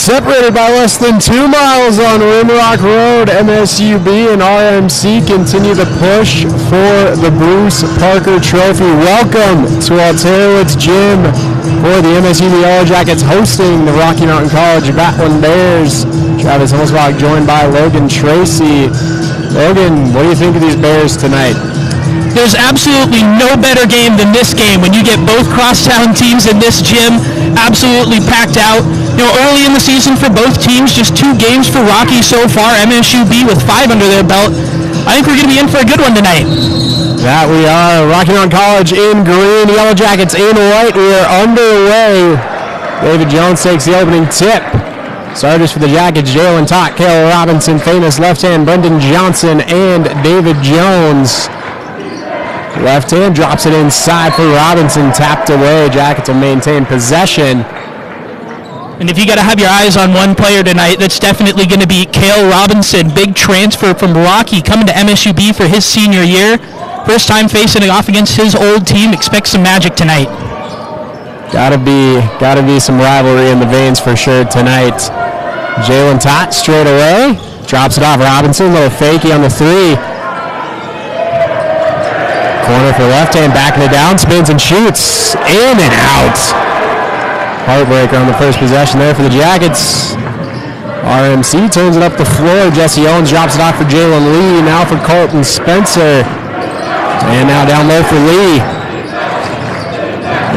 Separated by less than 2 miles on Rimrock Road, MSUB and RMC continue the push for the Bruce Parker Trophy. Welcome to Alterowitz Gym for the MSUB Yellow Jackets hosting the Rocky Mountain College Battling Bears. Travis Hillsbach joined by Logan Tracy. Logan, what do you think of these Bears tonight? There's absolutely no better game than this game when you get both crosstown teams in this gym absolutely packed out. You know, early in the season for both teams, just 2 games for Rocky so far. MSUB with 5 under their belt. I think we're going to be in for a good one tonight. That we are. Rocky Mountain College in green, Yellow Jackets in white. We are underway. David Jones takes the opening tip. Starters for the Jackets, Jalen Tott, Cale Robinson, famous left hand, Brendan Johnson, and David Jones. Left hand drops it inside for Robinson, tapped away. Jackets will maintain possession. And if you got to have your eyes on one player tonight, that's definitely going to be Cale Robinson. Big transfer from Rocky coming to MSUB for his senior year. First time facing off against his old team. Expect some magic tonight. Gotta be some rivalry in the veins for sure tonight. Jalen Tott straight away. Drops it off Robinson. Little fakey on the 3. Corner for left hand, backing it down, spins and shoots. In and out. Heartbreaker on the first possession there for the Jackets. RMC turns it up the floor. Jesse Owens drops it off for Jalen Lee. Now for Colton Spencer. And now down low for Lee.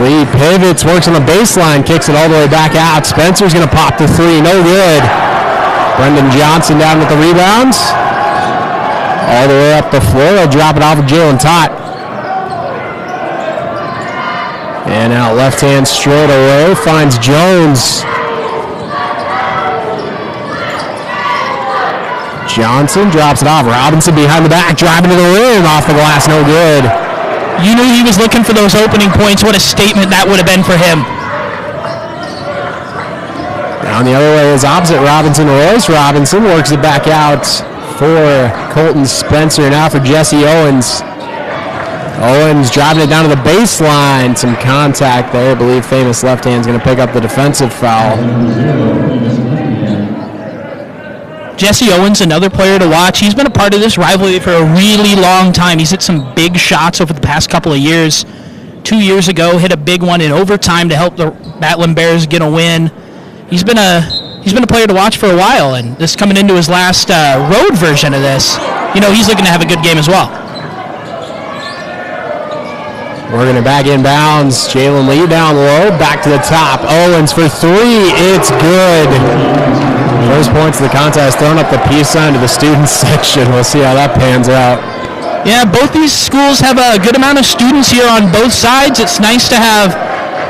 Lee pivots, works on the baseline, kicks it all the way back out. Spencer's going to pop the 3. No good. Brendan Johnson down with the rebounds. All the way up the floor. He'll drop it off of Jalen Tott. And out left hand straight away, finds Jones. Johnson drops it off. Robinson behind the back, driving to the rim, off the glass, no good. You knew he was looking for those opening points. What a statement that would have been for him. Down the other way is opposite Robinson. Royce Robinson works it back out for Colton Spencer. Now for Jesse Owens. Owens driving it down to the baseline. Some contact there. I believe famous left hand's going to pick up the defensive foul. Jesse Owens, another player to watch. He's been a part of this rivalry for a really long time. He's hit some big shots over the past couple of years. 2 years ago, hit a big one in overtime to help the Battling Bears get a win. He's been a player to watch for a while, and this coming into his last road version of this. You know, he's looking to have a good game as well. Working it back inbounds. Jalen Lee down low, back to the top. Owens for 3. It's good. First points of the contest, throwing up the peace sign to the students section. We'll see how that pans out. Yeah, both these schools have a good amount of students here on both sides. It's nice to have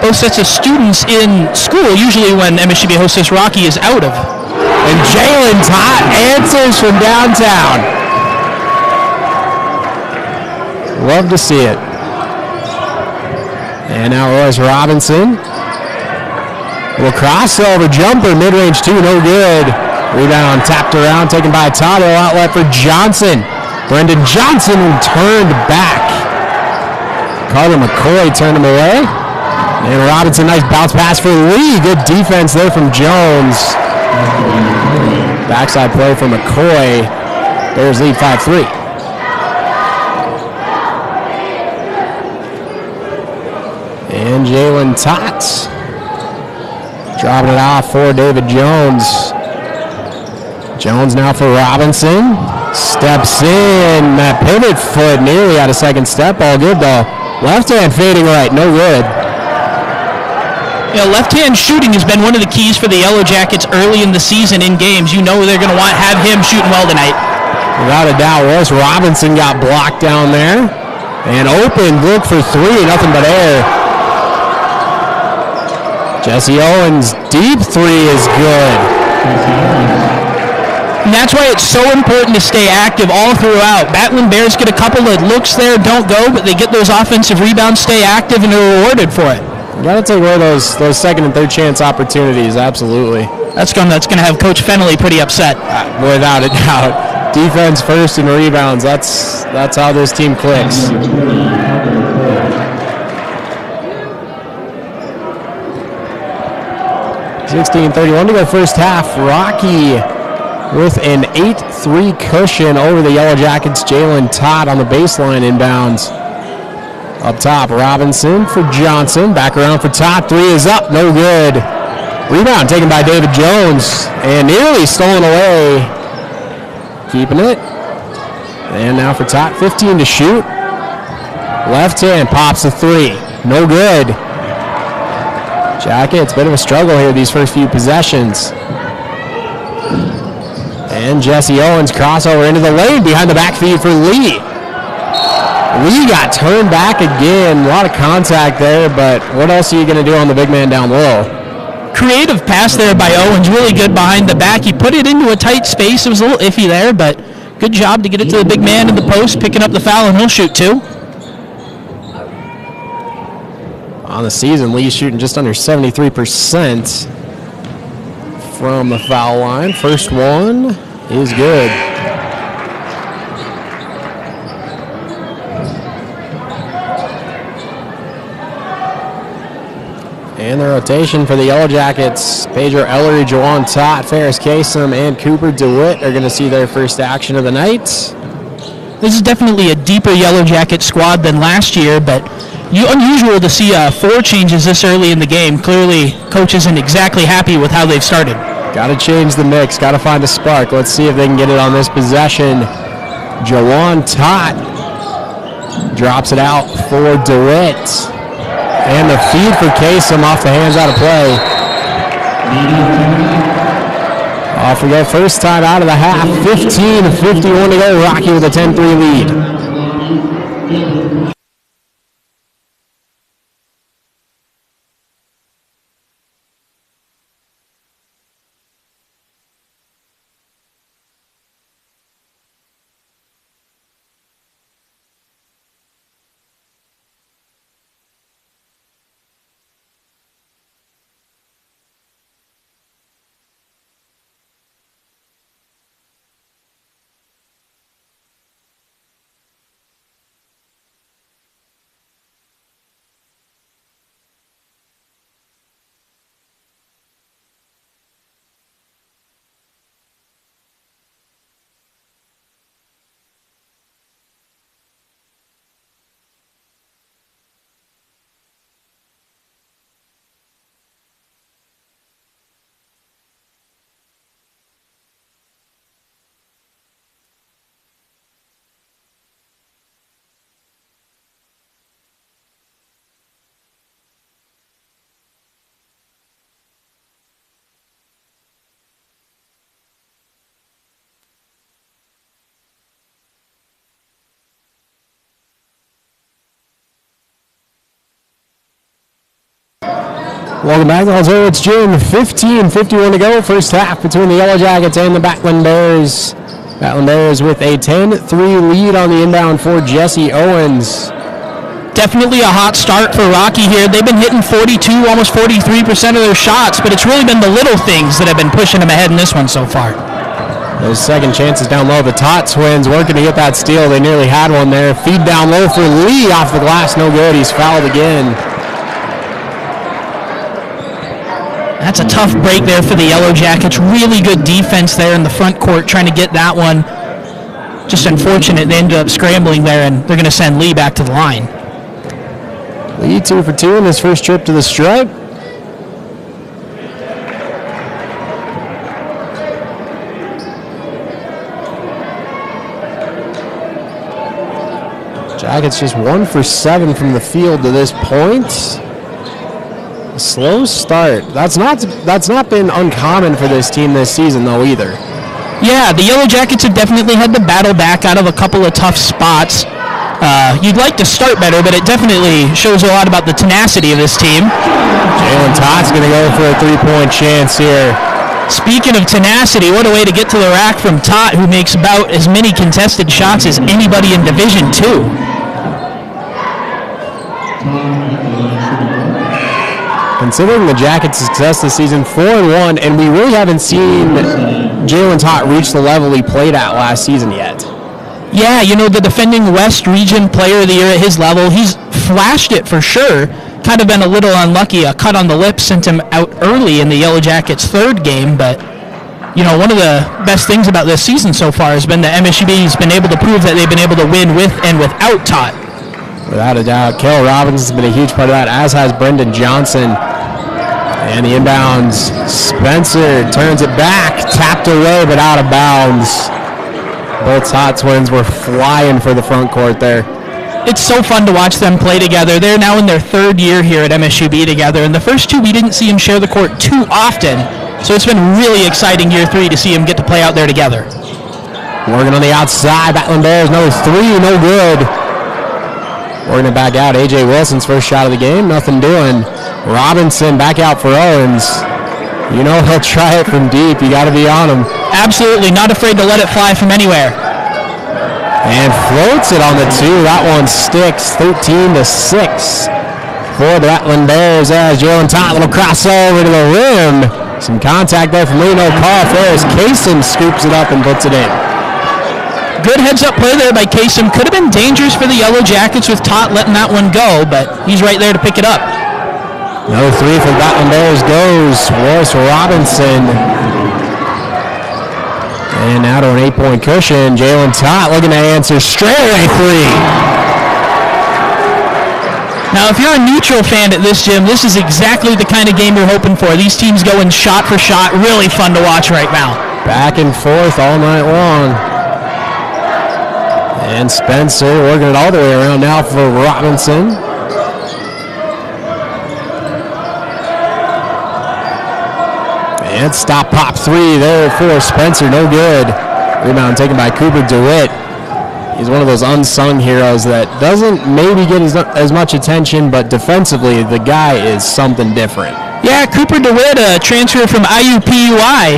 both sets of students in school. Usually when MSUB hosts Rocky is out of. And Jalen Tott answers from downtown. Love to see it. And now Royce Robinson. Little crossover jumper, mid-range 2, no good. Rebound tapped around, taken by Todd. Outlet for Johnson. Brendan Johnson turned back. Carter McCoy turned him away. And Robinson, nice bounce pass for Lee. Good defense there from Jones. Backside play for McCoy. Bears lead 5-3. And Jalen Tott dropping it off for David Jones. Jones now for Robinson. Steps in. That pivot foot nearly out of second step. All good though. Left hand fading right. No good. Yeah, left-hand shooting has been one of the keys for the Yellow Jackets early in the season in games. You know they're going to have him shooting well tonight. Without a doubt, Royce Robinson got blocked down there. And open look for 3. Nothing but air. Jesse Owens, deep 3 is good. And that's why it's so important to stay active all throughout. Battling Bears get a couple of looks there, don't go, but they get those offensive rebounds, stay active, and they're rewarded for it. You got to take away those second and third chance opportunities, absolutely. That's going to have Coach Fennelly pretty upset. Without a doubt. Defense first and rebounds. That's how this team clicks. 16:31 to go first half. Rocky with an 8-3 cushion over the Yellow Jackets. Jalen Todd on the baseline inbounds. Up top, Robinson for Johnson. Back around for Todd. 3 is up, no good. Rebound taken by David Jones and nearly stolen away. Keeping it. And now for Todd, 15 to shoot. Left hand pops a 3. No good. Jackets, bit of a struggle here these first few possessions. And Jesse Owens crossover into the lane behind the back feed for Lee. Lee got turned back again. A lot of contact there, but what else are you going to do on the big man down low? Creative pass there by Owens, really good behind the back. He put it into a tight space. It was a little iffy there, but good job to get it to the big man in the post, picking up the foul, and he'll shoot 2. On the season, Lee's shooting just under 73% from the foul line. First one is good. And the rotation for the Yellow Jackets, Pedro Ellery, Jawan Tott, Ferris Kasem, and Cooper DeWitt are going to see their first action of the night. This is definitely a deeper Yellow Jacket squad than last year, but unusual to see 4 changes this early in the game. Clearly, coach isn't exactly happy with how they've started. Got to change the mix, got to find a spark. Let's see if they can get it on this possession. Jawan Tott drops it out for DeWitt. And the feed for Kasem off the hands out of play. Off we go, first time out of the half. 15:51 to go. Rocky with a 10-3 lead. Welcome back to All It's June. 15:51 to go. First half between the Yellow Jackets and the Battling Bears. Battling Bears with a 10-3 lead on the inbound for Jesse Owens. Definitely a hot start for Rocky here. They've been hitting 42, almost 43% of their shots, but it's really been the little things that have been pushing them ahead in this one so far. Those second chances down low. The Tot twins working to get that steal. They nearly had one there. Feed down low for Lee off the glass. No good. He's fouled again. That's a tough break there for the Yellow Jackets. Really good defense there in the front court trying to get that one. Just unfortunate they ended up scrambling there, and they're going to send Lee back to the line. Lee 2 for 2 in his first trip to the stripe. Jackets just 1 for 7 from the field to this point. A slow start. That's not been uncommon for this team this season, though, either. Yeah, the Yellow Jackets have definitely had to battle back out of a couple of tough spots. You'd like to start better, but it definitely shows a lot about the tenacity of this team. Jalen Todd's going to go for a three-point chance here. Speaking of tenacity, what a way to get to the rack from Todd, who makes about as many contested shots as anybody in Division II. Considering the Jackets' success this season, 4-1, and we really haven't seen Jalen Todd reach the level he played at last season yet. Yeah, the defending West Region Player of the Year at his level, he's flashed it for sure. Kind kind of been a little unlucky. A cut on the lip sent him out early in the Yellow Jackets' third game, but one of the best things about this season so far has been that MSUB's been able to prove that they've been able to win with and without Tot. Without a doubt, Cale Robbins has been a huge part of that, as has Brendan Johnson. And the inbounds, Spencer turns it back, tapped away, but out of bounds. Both Tot twins were flying for the front court there. It's so fun to watch them play together. They're now in their third year here at MSUB together, and the first two we didn't see them share the court too often, so it's been really exciting year three to see them get to play out there together. Working on the outside, Battling Bears, another three, no good. Working it back out, A.J. Wilson's first shot of the game, nothing doing. Robinson back out for Owens. He'll try it from deep. You got to be on him. Absolutely, not afraid to let it fly from anywhere. And floats it on the two. That one sticks, 13-6 for the Rattling Bears as Jalen Tot, little crossover to the rim. Some contact there from Lino Carl Ferris. Kasem scoops it up and puts it in. Good heads-up play there by Kasem. Could have been dangerous for the Yellow Jackets with Tot letting that one go, but he's right there to pick it up. Another three from Battling Bears goes. Wallace Robinson. And now to an 8-point cushion. Jalen Tot looking to answer straight away three. Now, if you're a neutral fan at this gym, this is exactly the kind of game you're hoping for. These teams going shot for shot. Really fun to watch right now. Back and forth all night long. And Spencer working it all the way around now for Robinson. And stop pop three there for Spencer, no good. Rebound taken by Cooper DeWitt. He's one of those unsung heroes that doesn't maybe get as much attention, but defensively, the guy is something different. Yeah, Cooper DeWitt, a transfer from IUPUI,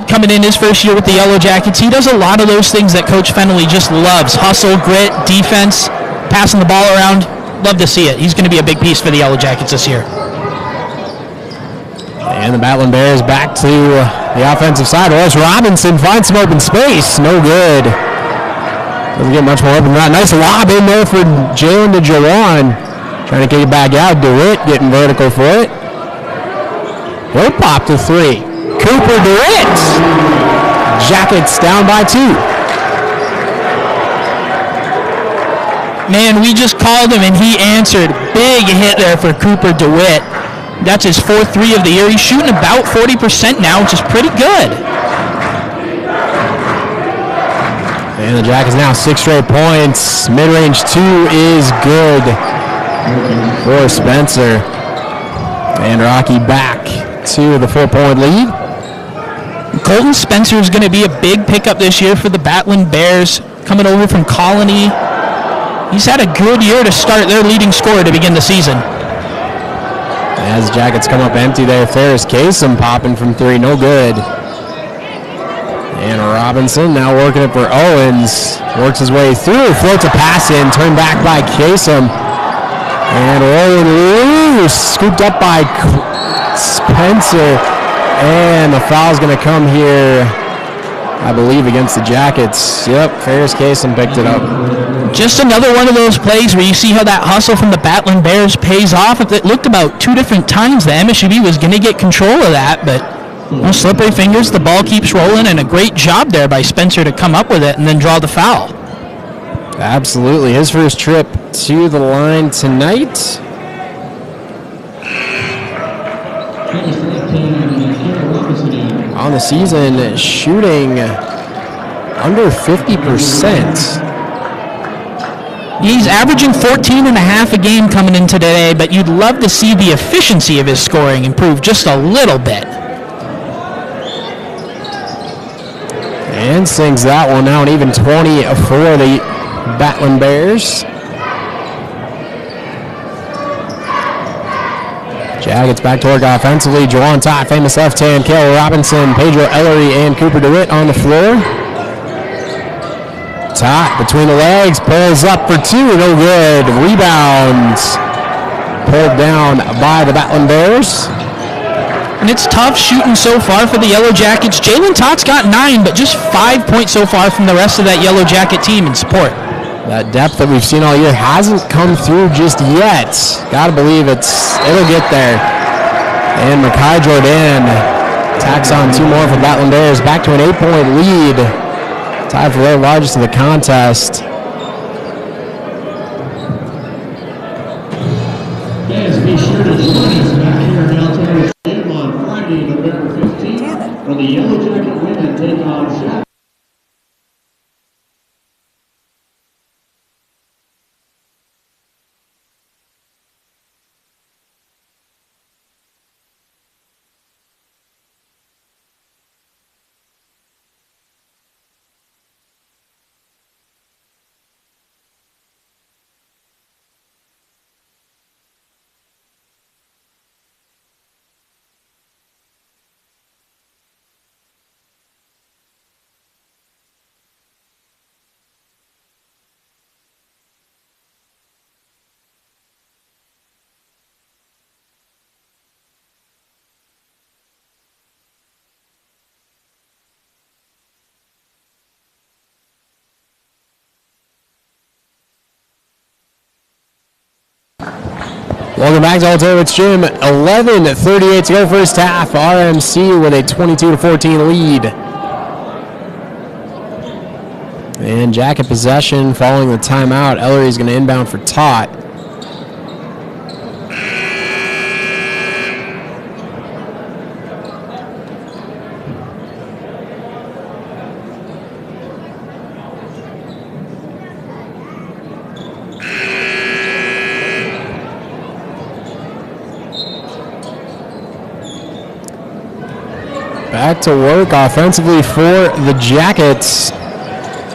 coming in his first year with the Yellow Jackets. He does a lot of those things that Coach Fennelly just loves. Hustle, grit, defense, passing the ball around. Love to see it. He's going to be a big piece for the Yellow Jackets this year. And the Battling Bears back to the offensive side. Wallace Robinson finds some open space. No good. Doesn't get much more open than that. Nice lob in there for Jalen to Jawan. Trying to get it back out. DeWitt getting vertical for it. He'll pop to three. Cooper DeWitt. Jackets down by two. Man, we just called him and he answered. Big hit there for Cooper DeWitt. That's his fourth three of the year. He's shooting about 40% now, which is pretty good. And the Jackets now 6 straight points. Mid-range two is good for Spencer. And Rocky back to the 4-point lead. Colton Spencer is going to be a big pickup this year for the Battling Bears, coming over from Colony. He's had a good year to start their leading scorer to begin the season. As Jackets come up empty there, Ferris Kasem popping from three, no good. And Robinson now working it for Owens. Works his way through, floats a pass in, turned back by Kasem. And rolling loose, scooped up by Spencer. And the foul's going to come here, I believe, against the Jackets. Yep, Ferris Kasem picked it up. Just another one of those plays where you see how that hustle from the Battling Bears pays off. It looked about 2 different times that MSUB was going to get control of that, but slippery fingers, the ball keeps rolling, and a great job there by Spencer to come up with it and then draw the foul. Absolutely. His first trip to the line tonight. On the season, shooting under 50%. He's averaging 14.5 a game coming in today, but you'd love to see the efficiency of his scoring improve just a little bit. And sings that one out, even 20 for the Battling Bears. Jackets back to work offensively. Jawan Tot, famous left hand. Cale Robinson, Pedro Ellery, and Cooper DeWitt on the floor. Tot between the legs, pulls up for two, no good. Rebounds pulled down by the Battling Bears. And it's tough shooting so far for the Yellow Jackets. Jalen Tot's got 9, but just 5 points so far from the rest of that Yellow Jacket team in support. That depth that we've seen all year hasn't come through just yet. Gotta believe it'll get there. And Makai Jordan tacks on 2 more for Batland Bears, back to an 8-point lead. Tied for their largest of the contest. Yes, be sure to join us back here in Altair Gym on Friday, November 15th, for the Yellow Jacket women take on Jack. Welcome back to Alternates Gym. 11:38 to go first half. RMC with a 22-14 lead. And Jacket possession following the timeout. Ellery's going to inbound for Tot. Back to work offensively for the Jackets.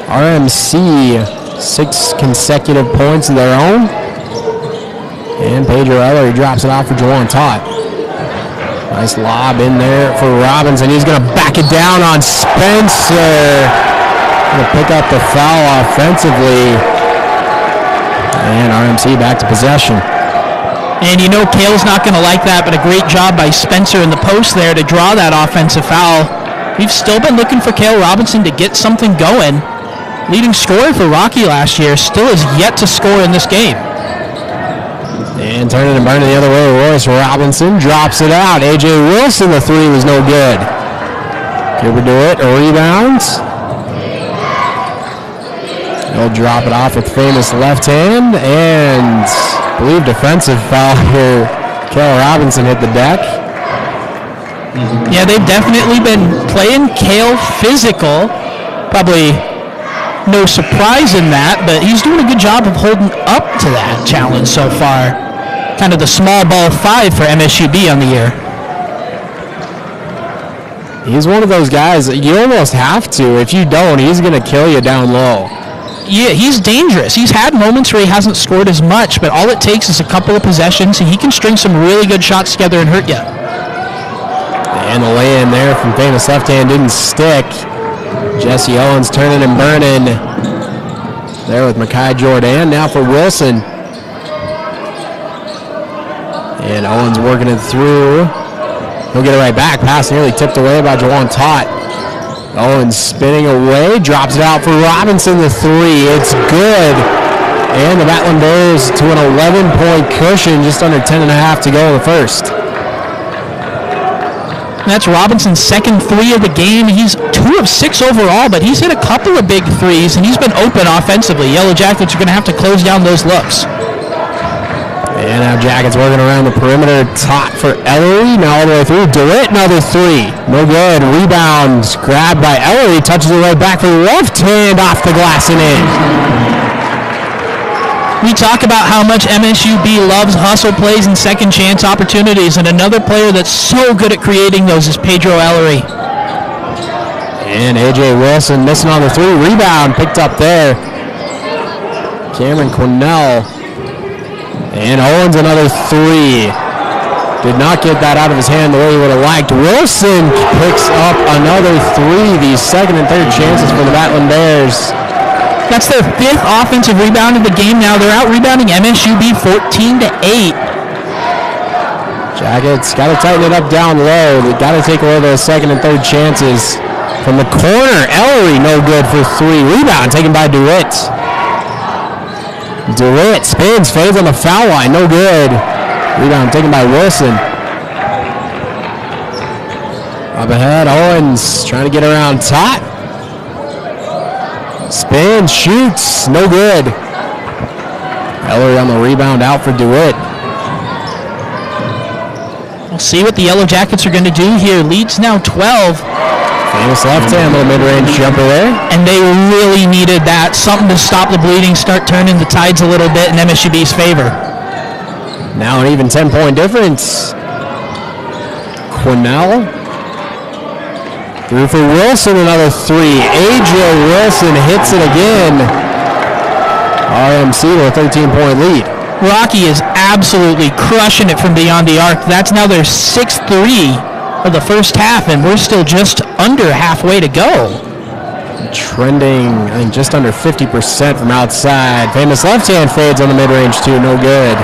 RMC, 6 consecutive points of their own. And Pedro Ellery drops it off for Jawan Tot. Nice lob in there for Robinson. He's going to back it down on Spencer. Going to pick up the foul offensively. And RMC back to possession. And you know Kale's not going to like that, but a great job by Spencer in the post there to draw that offensive foul. We've still been looking for Kale Robinson to get something going. Leading scorer for Rocky last year, still has yet to score in this game. And turning and burning the other way, Royce Robinson drops it out. A.J. Wilson, the 3 was no good. Cooper DeWitt, a rebound. He'll drop it off with famous left hand, and I believe defensive foul here. Kale Robinson hit the deck. Yeah, they've definitely been playing Kale physical. Probably no surprise in that, but he's doing a good job of holding up to that challenge so far. Kind of the small ball 5 for MSUB on the year. He's one of those guys that you almost have to. If you don't, he's going to kill you down low. Yeah, he's dangerous. He's had moments where he hasn't scored as much, but all it takes is a couple of possessions, and he can string some really good shots together and hurt you. And the lay-in there from famous left hand didn't stick. Jesse Owens turning and burning there with Makai Jordan. Now for Wilson. And Owens working it through. He'll get it right back. Pass nearly tipped away by Jawan Tot. Owens spinning away, drops it out for Robinson, the 3. It's good. And the Batland Bears to an 11-point cushion, just under 10.5 to go in the first. That's Robinson's second 3 of the game. He's 2 of 6 overall, but he's hit a couple of big threes, and he's been open offensively. Yellow Jackets are going to have to close down those looks. And now Jackets working around the perimeter. Tot for Ellery. Now all the way through. DeWitt, another 3. No good. Rebound grabbed by Ellery. Touches it right back for the left hand off the glass and in. We talk about how much MSUB loves hustle plays and second chance opportunities, and another player that's so good at creating those is Pedro Ellery. And A.J. Wilson missing on the 3. Rebound picked up there. Cameron Cornell. And Owens another 3. Did not get that out of his hand the way he would have liked. Wilson picks up another 3. These second and third chances for the Batland Bears. That's their 5th offensive rebound of the game now. They're out rebounding MSUB 14-8. Jackets got to tighten it up down low. They got to take away those second and third chances. From the corner, Ellery no good for 3. Rebound taken by DeWitt. DeWitt spins, fades on the foul line, no good. Rebound taken by Wilson. Up ahead, Owens trying to get around Tot. Spin, shoots, no good. Ellery on the rebound, out for DeWitt. We'll see what the Yellow Jackets are going to do here. Leads now 12. Famous left hand, little mid-range jumper there. And they really needed that. Something to stop the bleeding, start turning the tides a little bit in MSUB's favor. Now an even 10-point difference. Quinnell. Through for Wilson, another three. A.J. Wilson hits it again. RMC with a 13-point lead. Rocky is absolutely crushing it from beyond the arc. That's now their 6-3 of the first half, and we're still just under halfway to go. Trending, I think, just under 50% from outside. Famous left-hand fades on the mid-range, too. No good.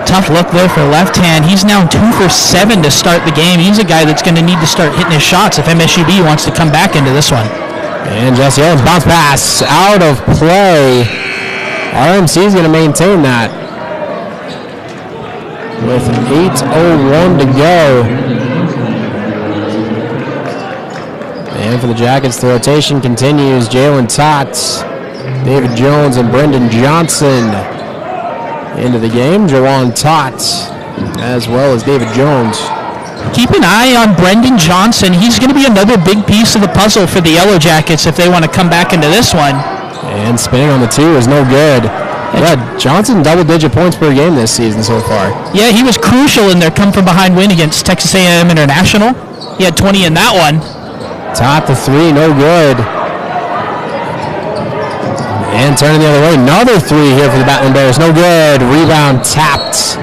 Tough look there for left hand. He's now 2 for 7 to start the game. He's a guy that's going to need to start hitting his shots if MSUB wants to come back into this one. And Jesse Owens, bounce pass, out of play. RMC is going to maintain that with 8:01 to go. And for the Jackets, the rotation continues. Jalen Tots, David Jones, and Brendan Johnson into the game. Jawan Tots, as well as David Jones. Keep an eye on Brendan Johnson. He's going to be another big piece of the puzzle for the Yellow Jackets if they want to come back into this one. And spinning on the two is no good. Yeah, Johnson double-digit points per game this season so far. Yeah, he was crucial in their come-from-behind win against Texas A&M International. He had 20 in that one. Top the three, no good. And turning the other way, another three here for the Battling Bears, no good. Rebound tapped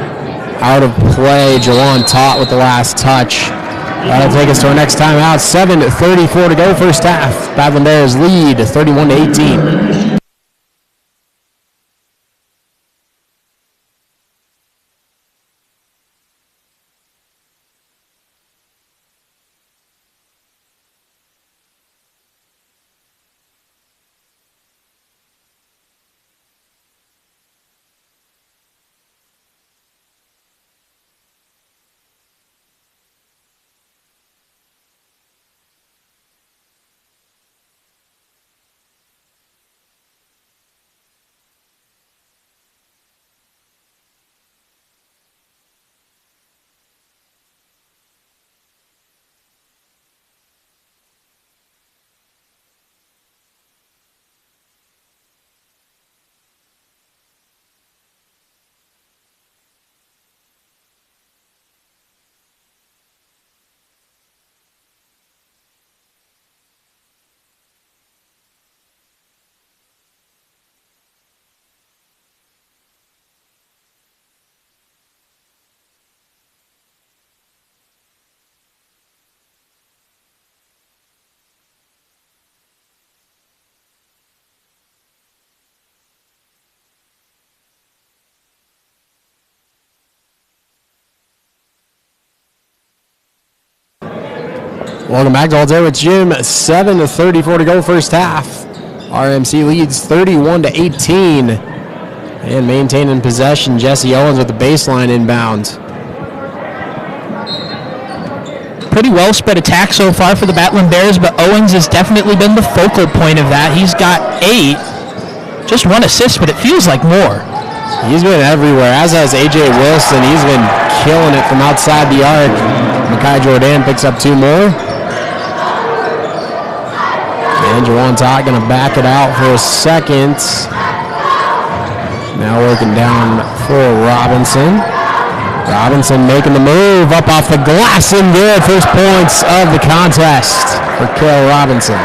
out of play. Jawan Tot with the last touch. That'll take us to our next timeout. 7:34 to go, first half. Battling Bears lead 31-18. Welcome back to All Day with Jim. 7:34 to go, first half. RMC leads 31-18. And maintaining possession, Jesse Owens with the baseline inbound. Pretty well spread attack so far for the Battling Bears, but Owens has definitely been the focal point of that. He's got 8. Just 1 assist, but it feels like more. He's been everywhere, as has A.J. Wilson. He's been killing it from outside the arc. Makai Jordan picks up 2 more. And Jawan Tot going to back it out for a second. Now working down for Robinson. Robinson making the move up off the glass and good. First points of the contest for Cale Robinson.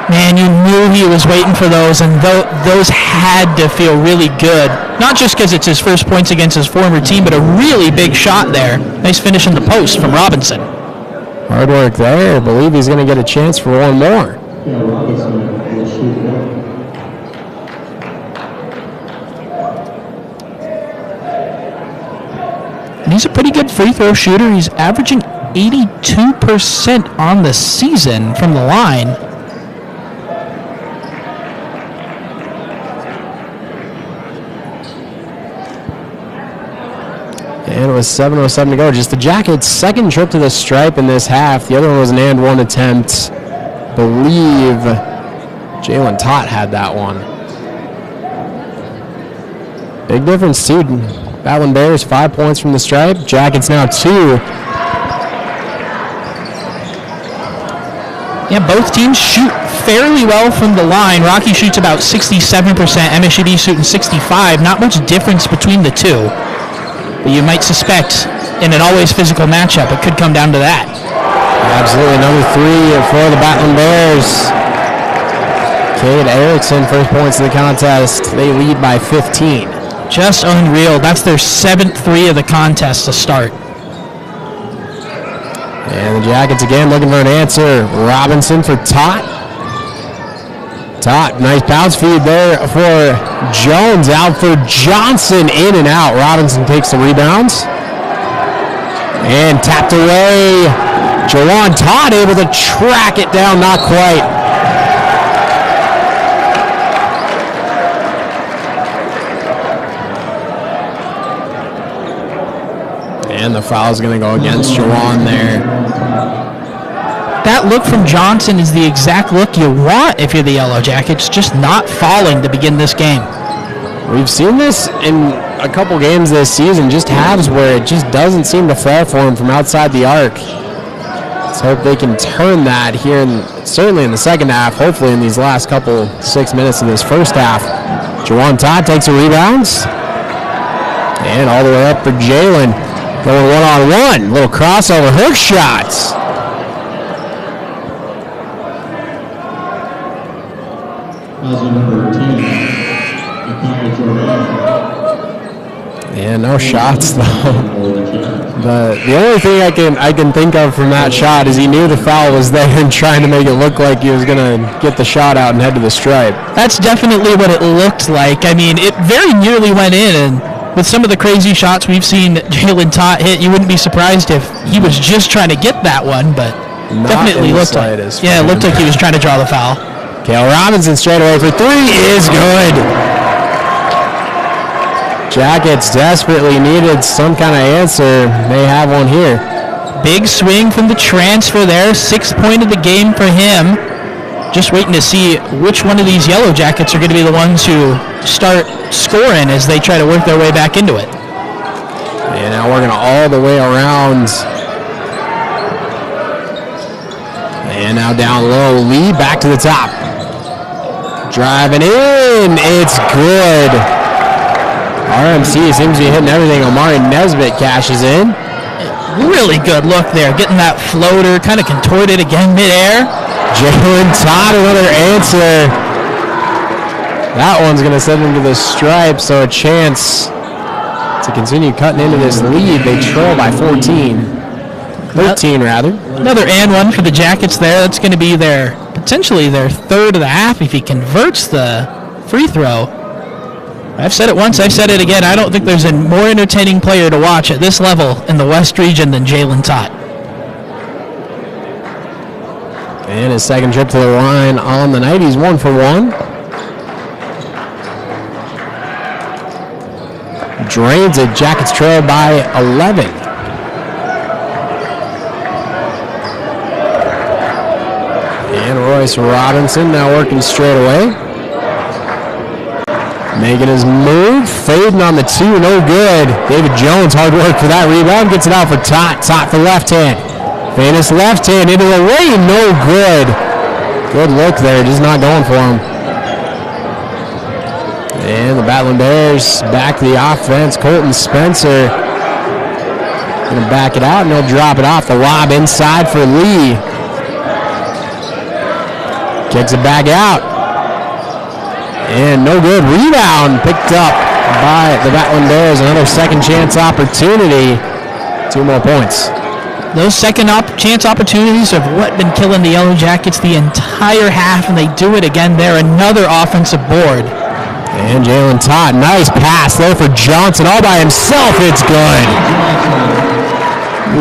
Man, you knew he was waiting for those, and those had to feel really good. Not just because it's his first points against his former team, but a really big shot there. Nice finish in the post from Robinson. Hard work there. I believe he's going to get a chance for one more. Yeah, Robinson will shoot one. And he's a pretty good free throw shooter. He's averaging 82% on the season from the line. And it was 7:07 to go. Just the Jackets' second trip to the stripe in this half. The other one was an and one attempt. Believe Jalen Tott had that one. Big difference, too. Battling Bears, 5 points from the stripe. Jackets now 2. Yeah, both teams shoot fairly well from the line. Rocky shoots about 67%, MSU shooting 65%. Not much difference between the two. But you might suspect in an always physical matchup, it could come down to that. Absolutely. Number 3 for the Battling Bears. Cade Erickson, first points of the contest. They lead by 15. Just unreal. That's their 7th 3 of the contest to start. And the Jackets again looking for an answer. Robinson for Tott. Tott, nice bounce feed there for Jones. Out for Johnson, in and out. Robinson takes the rebounds. And tapped away. Jawan Todd able to track it down, not quite. And the foul is going to go against Jawan there. That look from Johnson is the exact look you want if you're the Yellow Jackets, just not falling to begin this game. We've seen this in a couple games this season, just halves where it just doesn't seem to fall for him from outside the arc. Let's hope they can turn that here, certainly in the second half, hopefully in these last 6 minutes of this first half. Jawan Todd takes the rebounds. And all the way up for Jalen. Going one-on-one. Little crossover hook shots. Number 10, yeah, no shots though. The only thing I can think of from that shot is he knew the foul was there and trying to make it look like he was gonna get the shot out and head to the stripe. That's definitely what it looked like. I mean, it very nearly went in, and with some of the crazy shots we've seen Jalen Tott hit, you wouldn't be surprised if he was just trying to get that one, but definitely looked like it looked like he was trying to draw the foul. Cale Robinson straight away for 3 is good. Jackets desperately needed some kind of answer. They have one here. Big swing from the transfer there. 6th point of the game for him. Just waiting to see which one of these Yellow Jackets are going to be the ones who start scoring as they try to work their way back into it. And now working all the way around. And now down low. Lee back to the top. Driving in. It's good. RMC seems to be hitting everything. Omari Nesbitt cashes in. Really good look there. Getting that floater, kind of contorted again midair. Jalen Todd, another answer. That one's going to send him to the stripe, so a chance to continue cutting into this lead. They trail by 13 rather. Another and one for the Jackets there. That's going to be potentially their 3rd of the half if he converts the free throw. I've said it once, I've said it again. I don't think there's a more entertaining player to watch at this level in the West region than Jalen Tott. And his second trip to the line on the night. He's 1 for 1. Drains it. Jackets trail by 11. And Royce Robinson now working straight away. Making his move. Fading on the 2. No good. David Jones, hard work for that rebound. Gets it out for Tott. Tott for left hand. Famous left hand into the lane. No good. Good look there. Just not going for him. And the Battling Bears back to the offense. Colton Spencer going to back it out, and he'll drop it off. The lob inside for Lee. Kicks it back out. And no good. Rebound picked up by the Battling Bears. Another second chance opportunity. 2 more points. Those second chance opportunities have been killing the Yellow Jackets the entire half, and they do it again there. Another offensive board. And Jalen Tott, nice pass there for Johnson all by himself. It's good.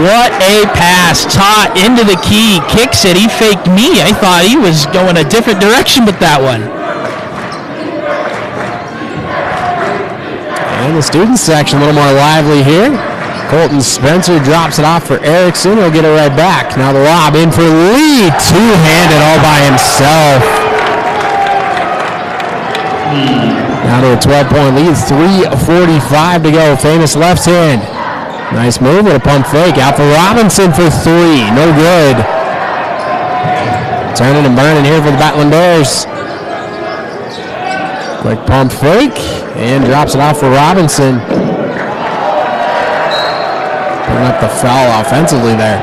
What a pass. Tott into the key, kicks it. He faked me. I thought he was going a different direction with that one. And the student section a little more lively here. Colton Spencer drops it off for Erickson. He'll get it right back. Now the lob in for Lee. Two-handed all by himself. Now to a 12-point lead. 3:45 to go. Famous left hand. Nice move with a pump fake. Out for Robinson for three. No good. Turning and burning here for the Battling Bears. Quick pump fake. And drops it off for Robinson. Putting up the foul offensively there.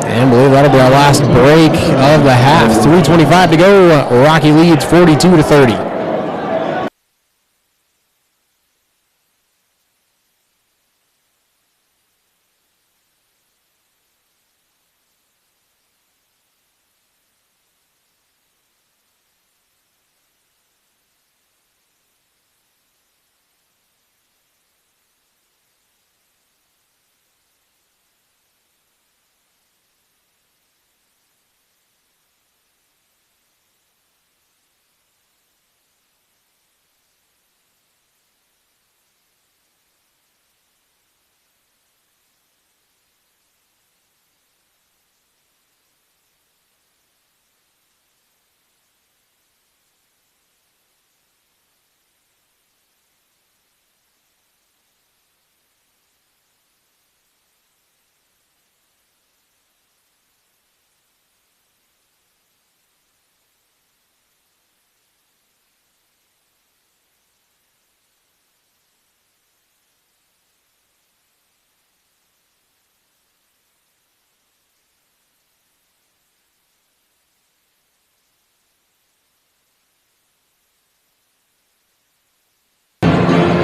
And I believe that'll be our last break of the half. 3:25 to go. Rocky leads 42-30.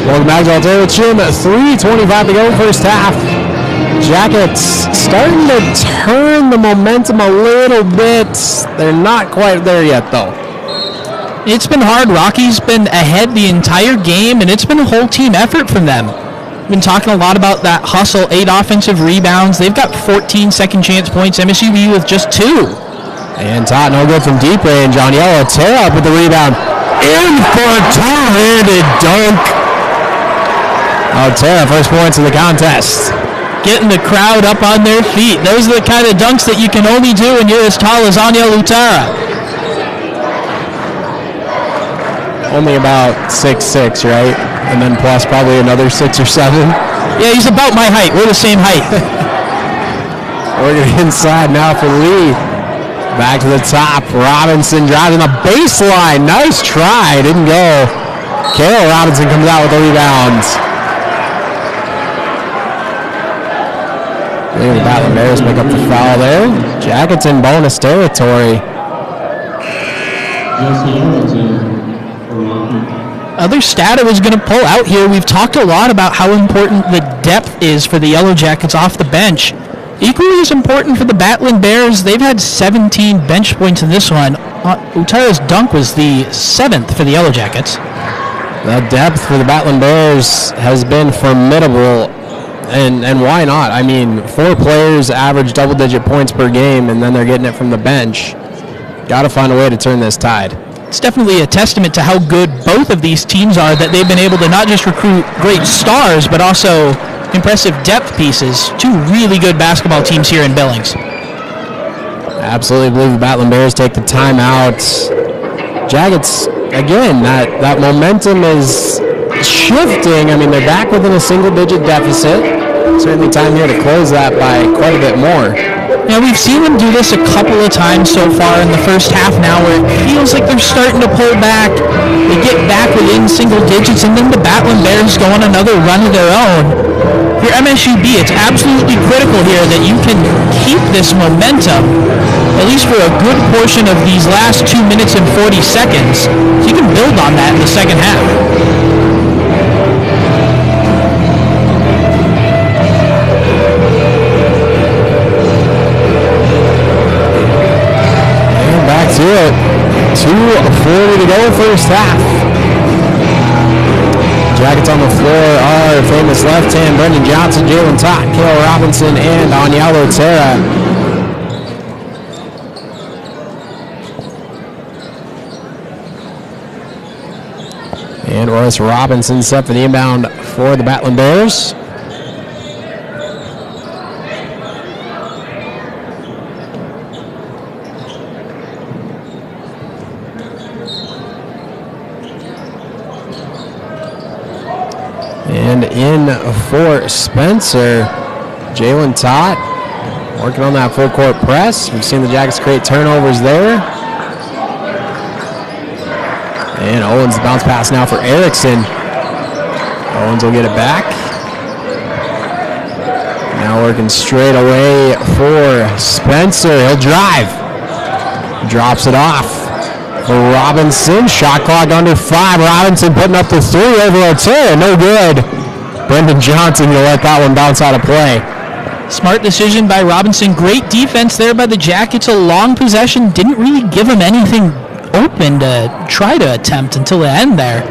Welcome back to Altair Gym. 3:25 to go, first half. Jackets starting to turn the momentum a little bit. They're not quite there yet, though. It's been hard. Rocky's been ahead the entire game, and it's been a whole team effort from them. We've been talking a lot about that hustle, 8 offensive rebounds. They've got 14 second chance points. MSU with just 2. And Todd, no good from deep range. On yellow, tear up with the rebound. In for a two-handed dunk. Altera, first points of the contest. Getting the crowd up on their feet. Those are the kind of dunks that you can only do when you're as tall as Anya Lutara. Only about 6'6", right? And then plus probably another 6 or 7. Yeah, he's about my height. We're the same height. We're going inside now for Lee. Back to the top. Robinson driving the baseline. Nice try. Didn't go. Kayla Robinson comes out with the rebounds. The Battling Bears pick up the foul there. Jackets in bonus territory. Other stat I was going to pull out here, we've talked a lot about how important the depth is for the Yellow Jackets off the bench. Equally as important for the Battling Bears, they've had 17 bench points in this one. Utara's dunk was the 7th for the Yellow Jackets. The depth for the Battling Bears has been formidable. And why not? I mean, 4 players average double-digit points per game, and then they're getting it from the bench. Got to find a way to turn this tide. It's definitely a testament to how good both of these teams are, that they've been able to not just recruit great stars, but also impressive depth pieces. 2 really good basketball teams here in Billings. Absolutely believe the Battling Bears take the timeout. Jackets, again, that momentum is shifting. I mean, they're back within a single-digit deficit. Certainly time here to close that by quite a bit more. Yeah, we've seen them do this a couple of times so far in the first half now, where it feels like they're starting to pull back. They get back within single digits, and then the Battling Bears go on another run of their own. For MSUB, it's absolutely critical here that you can keep this momentum, at least for a good portion of these last 2 minutes and 40 seconds, so you can build on that in the second half. To it. 2:40 to go, first half. Jackets on the floor are famous left hand Brendan Johnson, Jalen Todd, Kale Robinson, and Anyalo Terra. And Royce Robinson set for the inbound for the Battling Bears. And in for Spencer, Jalen Tott working on that full court press. We've seen the Jackets create turnovers there. And Owens bounce pass now for Erickson. Owens will get it back. Now working straight away for Spencer. He'll drive. Drops it off for Robinson. Shot clock under 5. Robinson putting up the 3 over Otero. No good. Brendan Johnson will let that one bounce out of play. Smart decision by Robinson. Great defense there by the Jackets. A long possession. Didn't really give him anything open to try to attempt until the end there.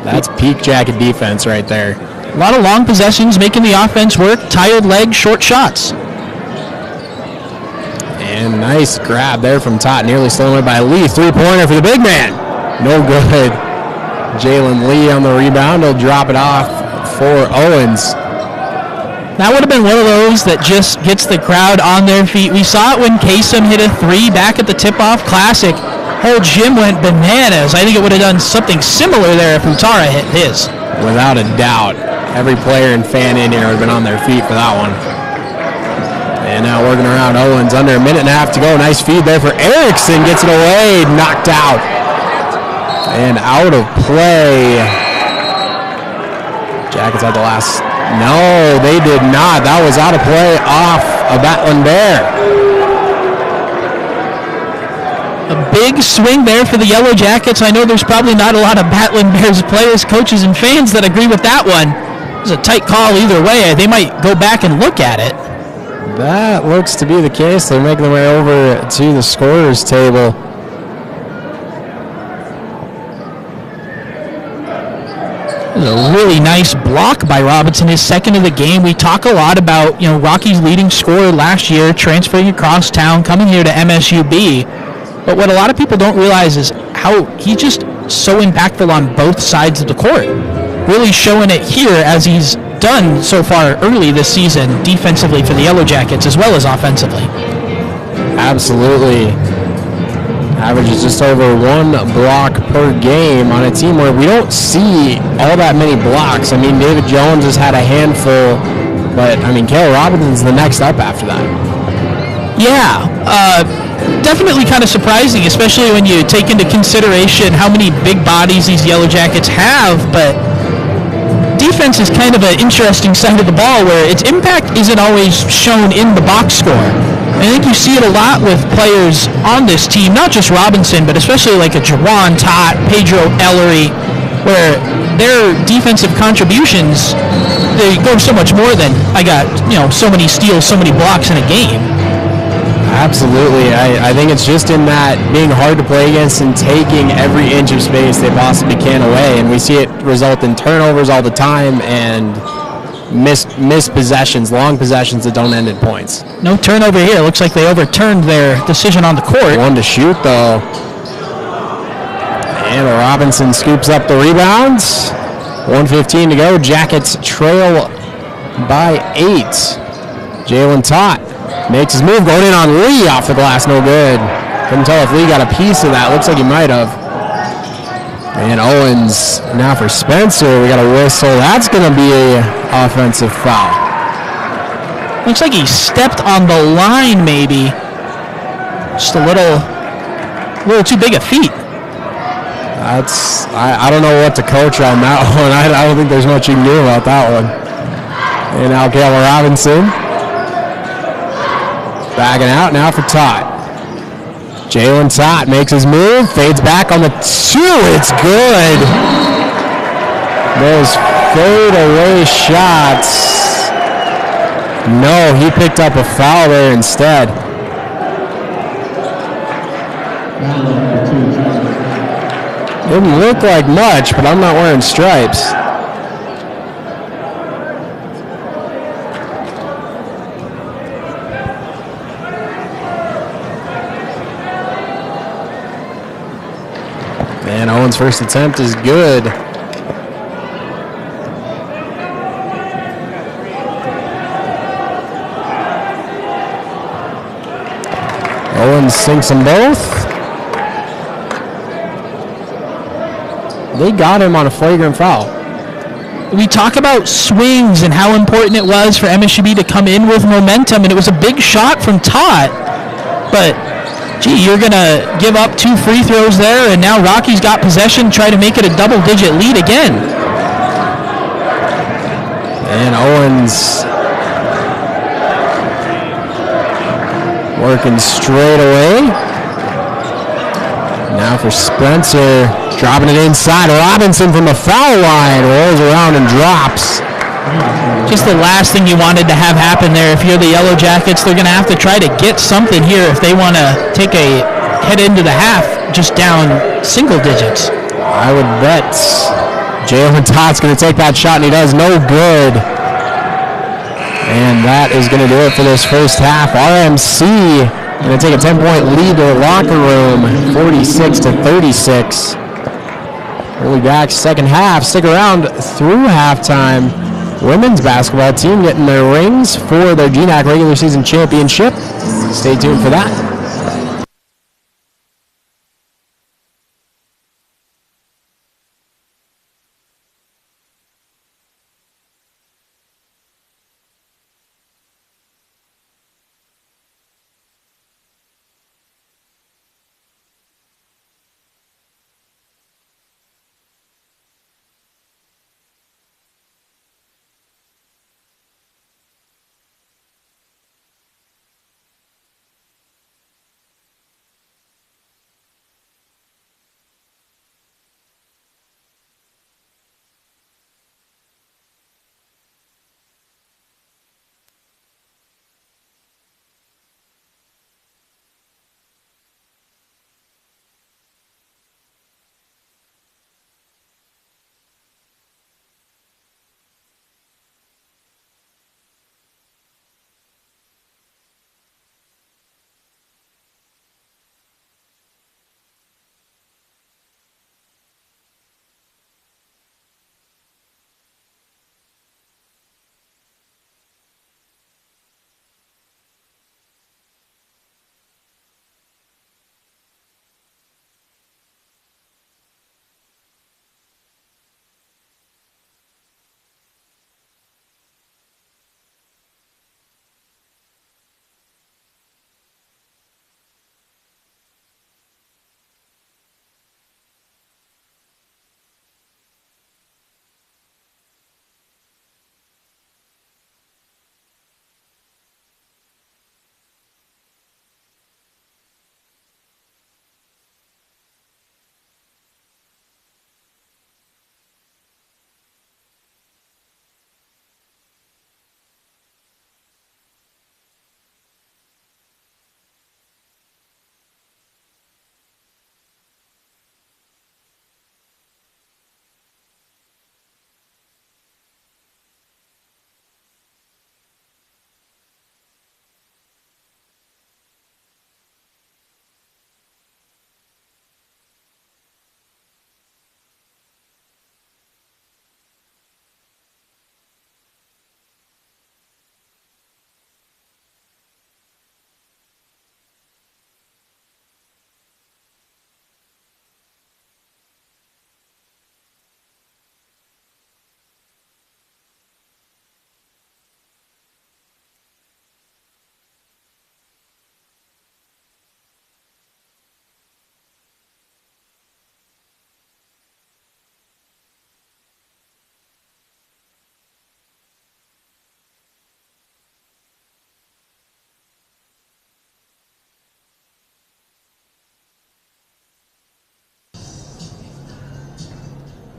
That's peak Jacket defense right there. A lot of long possessions making the offense work. Tired legs, short shots. And nice grab there from Tott. Nearly stolen away by Lee. 3-pointer for the big man. No good. Jalen Lee on the rebound. He'll drop it off for Owens. That would have been one of those that just gets the crowd on their feet. We saw it when Kasem hit a 3 back at the tip-off classic. Whole gym went bananas. I think it would have done something similar there if Utara hit his. Without a doubt. Every player and fan in here would have been on their feet for that one. And now working around Owens. Under a minute and a half to go. Nice feed there for Erickson. Gets it away. Knocked out. And out of play. Jackets had the last... No, they did not. That was out of play off a Battling Bear. A big swing there for the Yellow Jackets. I know there's probably not a lot of Battling Bears players, coaches, and fans that agree with that one. It was a tight call either way. They might go back and look at it. That looks to be the case. They're making their way over to the scorer's table. A really nice block by Robinson, his second of the game. We talk a lot about, Rocky's leading scorer last year, transferring across town, coming here to MSUB. But what a lot of people don't realize is how he's just so impactful on both sides of the court. Really showing it here as he's done so far early this season, defensively for the Yellow Jackets as well as offensively. Absolutely. Averages just over 1 block per game on a team where we don't see all that many blocks. I mean, David Jones has had a handful, but, Cale Robinson's the next up after that. Yeah, definitely kind of surprising, especially when you take into consideration how many big bodies these Yellow Jackets have, but defense is kind of an interesting side of the ball where its impact isn't always shown in the box score. I think you see it a lot with players on this team, not just Robinson, but especially like a Jawan Tott, Pedro Ellery, where their defensive contributions, they go so much more than I got, so many steals, so many blocks in a game. Absolutely. I think it's just in that being hard to play against and taking every inch of space they possibly can away. And we see it result in turnovers all the time and missed possessions, long possessions that don't end in points. No turnover here. Looks like they overturned their decision on the court. One to shoot, though. And Robinson scoops up the rebounds. 1:15 to go. Jackets trail by 8. Jalen Tott makes his move, going in on Lee off the glass. No good. Couldn't tell if Lee got a piece of that. Looks like he might have. And Owens now for Spencer. We got a whistle. That's going to be an offensive foul. Looks like he stepped on the line, maybe. Just a little too big a feat. I don't know what to coach on that one. I don't think there's much you can do about that one. And now Cale Robinson. Backing out now for Tott. Jalen Tott makes his move, fades back on the 2. It's good. Those fade-away shots. No, he picked up a foul there instead. Didn't look like much, but I'm not wearing stripes. Owens' first attempt is good. Owens sinks them both. They got him on a flagrant foul. We talk about swings and how important it was for MSUB to come in with momentum, and it was a big shot from Todd. But, gee, you're going to give up 2 free throws there, and now Rocky's got possession, try to make it a double-digit lead again. And Owens working straight away. Now for Spencer, dropping it inside. Robinson from the foul line rolls around and drops. Just the last thing you wanted to have happen there. If you're the Yellow Jackets, they're going to have to try to get something here if they want to take a head into the half just down single digits. I would bet Jalen Todd's going to take that shot, and he does. No good. And that is going to do it for this first half. RMC going to take a 10-point lead to the locker room, 46-36. We'll be back second half. Stick around through halftime. Women's basketball team getting their rings for their GNAC regular season championship. Stay tuned for that.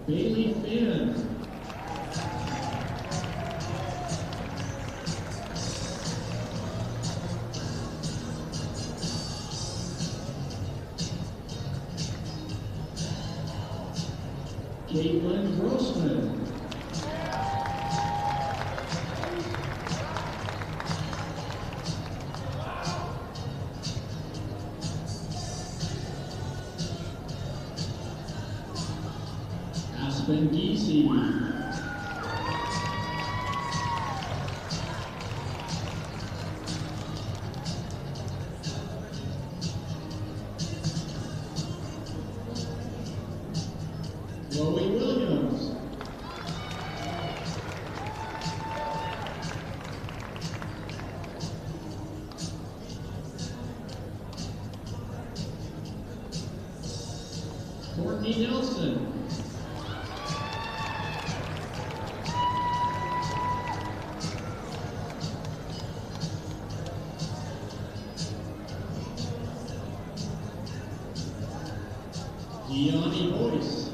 Bailey Finn. Caitlin Grossman. Bengisi. Chloe Williams. Courtney Nelson. Deani Boyce.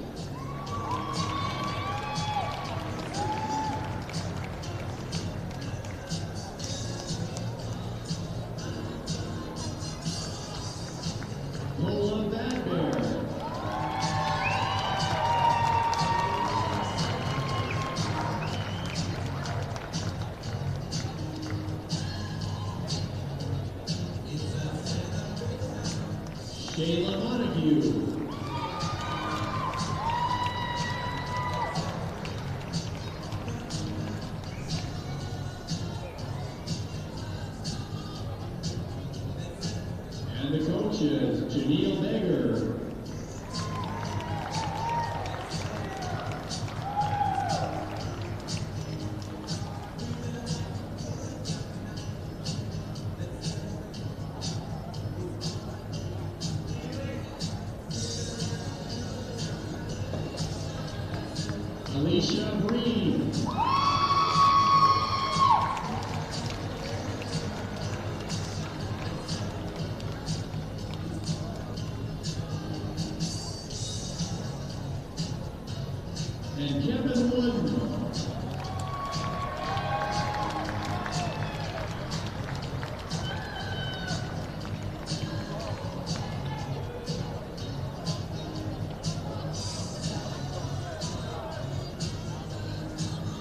Lola Badbear. Shayla Montague. And the coaches, Janelle Beggar. Alicia Breen. And Kevin Wood.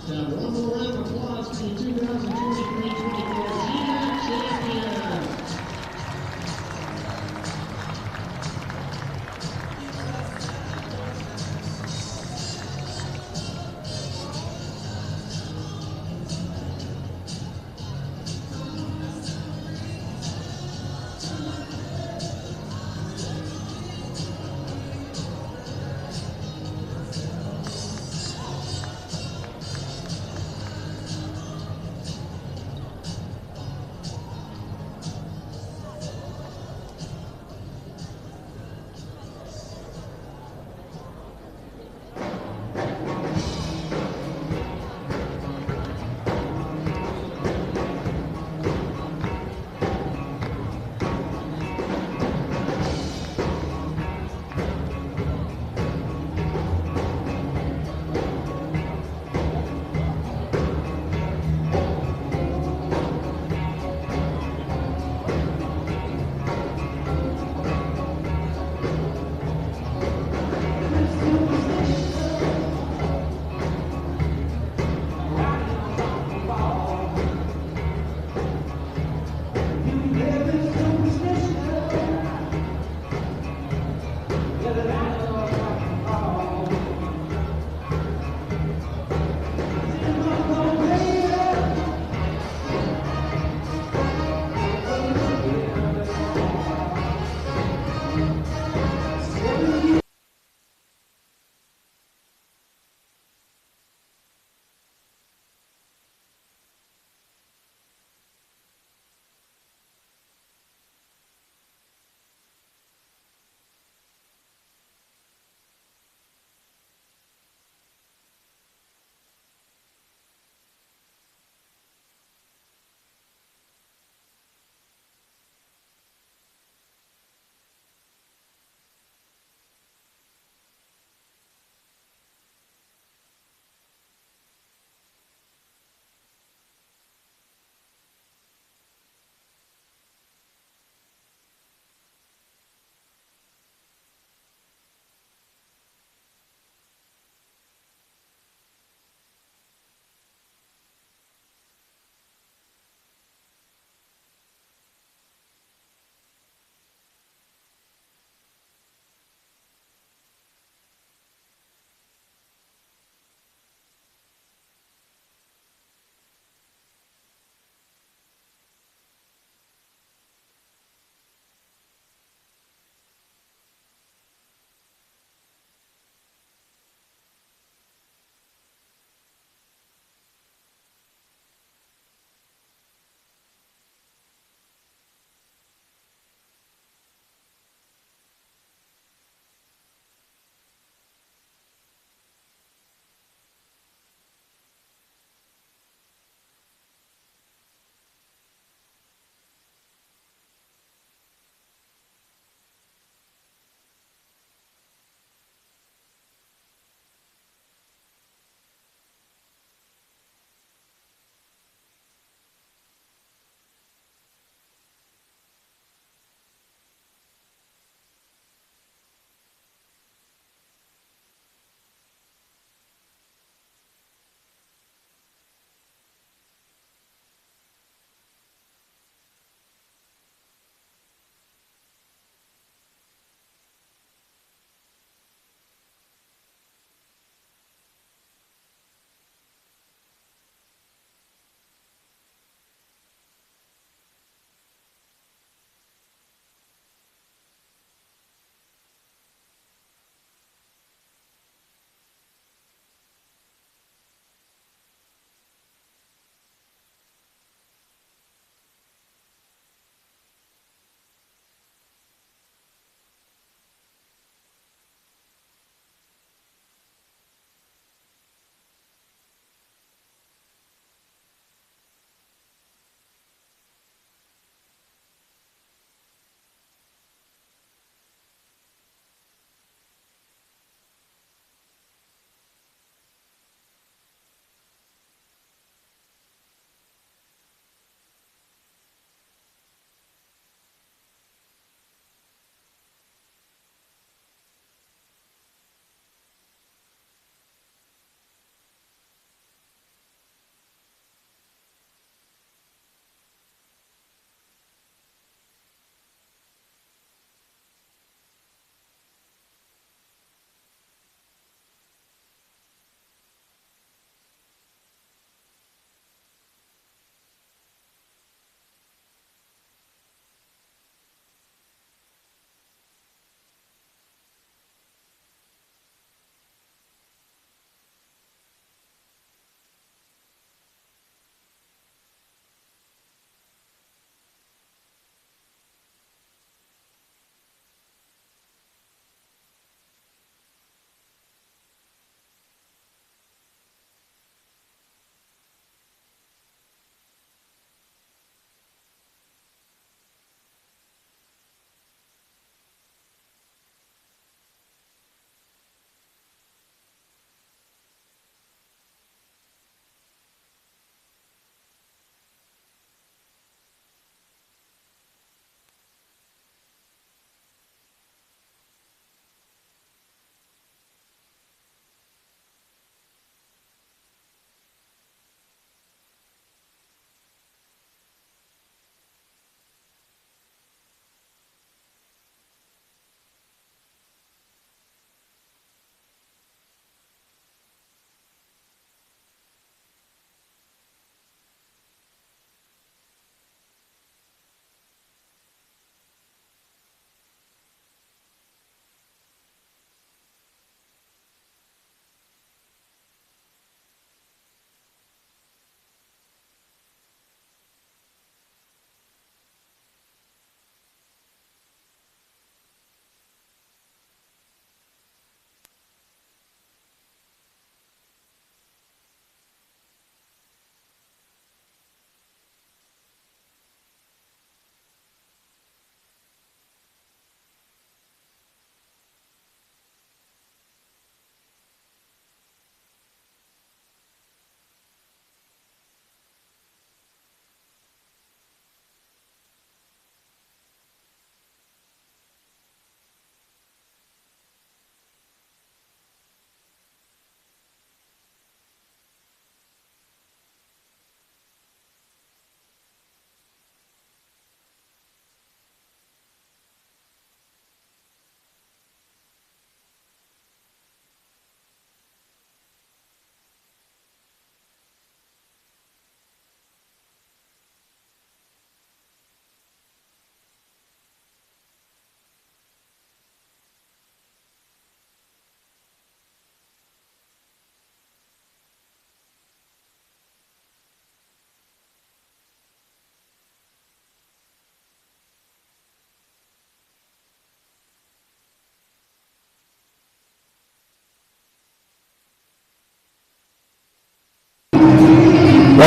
Now, one more round of applause for the 2023-24 GMAC champions.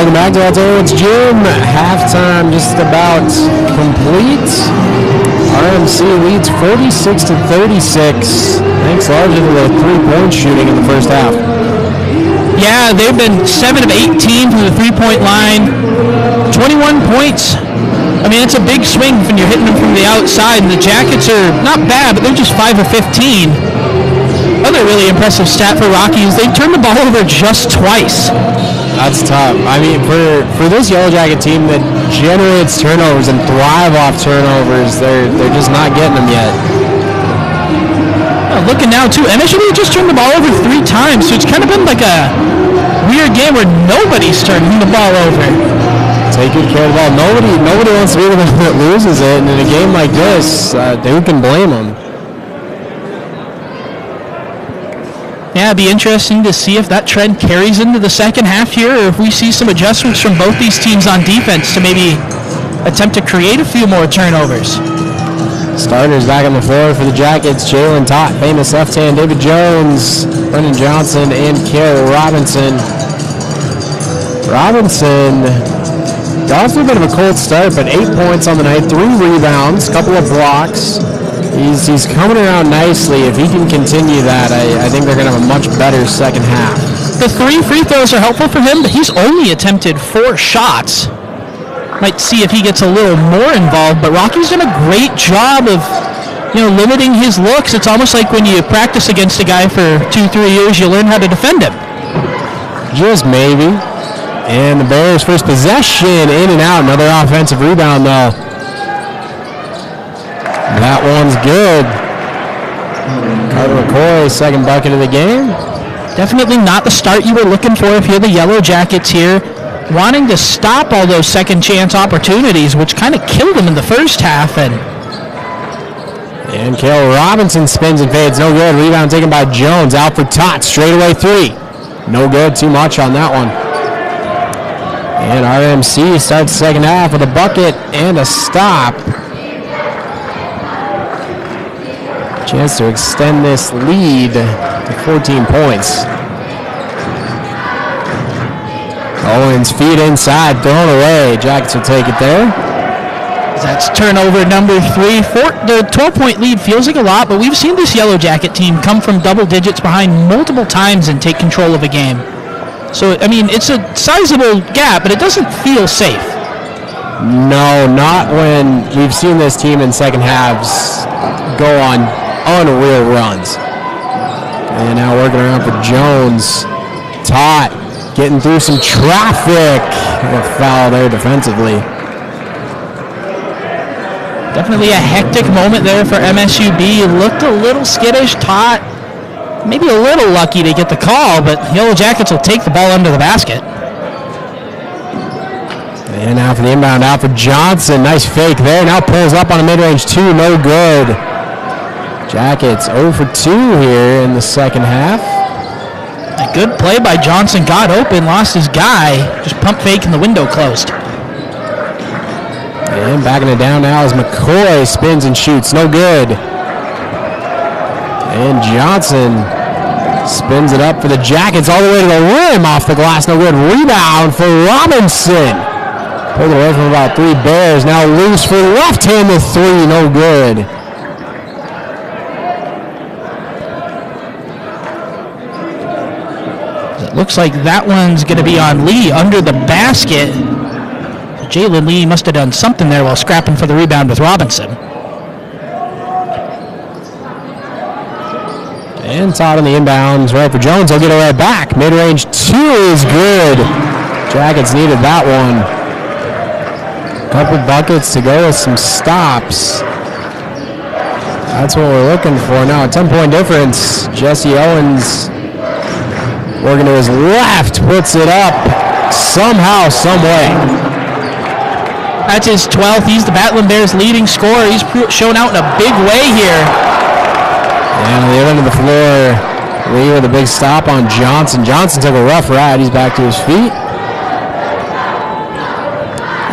Welcome back to Alternates Gym. Halftime just about complete. RMC leads 46-36. Thanks largely to the three-point shooting in the first half. Yeah, they've been 7 of 18 from the three-point line. 21 points. I mean, it's a big swing when you're hitting them from the outside, and the Jackets are not bad, but they're just 5 of 15. Another really impressive stat for Rocky is they turned the ball over just twice. That's tough. I mean, for this Yellow Jacket team that generates turnovers and thrive off turnovers, they're just not getting them yet. Looking now, too, MSU just turned the ball over 3 times, so it's kind of been like a weird game where nobody's turning the ball over. Take good care of the ball. Nobody wants to be the one that loses it, and in a game like this, who can blame them? Yeah, it'd be interesting to see if that trend carries into the second half here, or if we see some adjustments from both these teams on defense to maybe attempt to create a few more turnovers. Starters back on the floor for the Jackets. Jalen Tott, famous left hand. David Jones, Brendan Johnson, and Cale Robinson. Robinson got off to a bit of a cold start, but 8 points on the night, 3 rebounds, couple of blocks. He's coming around nicely. If he can continue that, I think they're going to have a much better second half. The 3 free throws are helpful for him, but he's only attempted 4 shots. Might see if he gets a little more involved, but Rocky's done a great job of, limiting his looks. It's almost like when you practice against a guy for 2-3 years, you learn how to defend him. Just maybe. And the Bears' first possession, in and out. Another offensive rebound, though. That one's good. Carter McCoy, second bucket of the game. Definitely not the start you were looking for if you're the Yellow Jackets here. Wanting to stop all those second chance opportunities, which kind of killed them in the first half. And Cale Robinson spins and fades. No good. Rebound taken by Jones. Out for Tott. Straightaway 3. No good. Too much on that one. And RMC starts second half with a bucket and a stop. Chance to extend this lead to 14 points. Owens feet inside, thrown away. Jackets will take it there. That's turnover number 3. The 12-point lead feels like a lot, but we've seen this Yellow Jacket team come from double digits behind multiple times and take control of a game. So, I mean, it's a sizable gap, but it doesn't feel safe. No, not when we've seen this team in second halves go on unreal runs. And now working around for Jones. Tott getting through some traffic. A foul there defensively. Definitely a hectic moment there for MSUB. Looked a little skittish. Tott maybe a little lucky to get the call, but Yellow Jackets will take the ball under the basket. And now for the inbound, out for Johnson. Nice fake there. Now pulls up on a mid-range 2. No good. Jackets 0 for 2 here in the second half. A good play by Johnson. Got open, lost his guy. Just pump fake and the window closed. And backing it down now is McCoy. Spins and shoots. No good. And Johnson spins it up for the Jackets all the way to the rim. Off the glass. No good. Rebound for Robinson. Pulled it away from about 3 Bears. Now loose for left-handed 3. No good. Looks like that one's going to be on Lee under the basket. Jalen Lee must have done something there while scrapping for the rebound with Robinson. And Todd on the inbounds right for Jones. He'll get it right back. Mid-range 2 is good. Jackets needed that one. Couple buckets to go with some stops. That's what we're looking for now. A 10-point difference. Jesse Owens working to his left, puts it up somehow, some way. That's his 12th. He's the Battling Bears' leading scorer. He's shown out in a big way here. And on the other end of the floor, Lee with a big stop on Johnson. Johnson took a rough ride. He's back to his feet.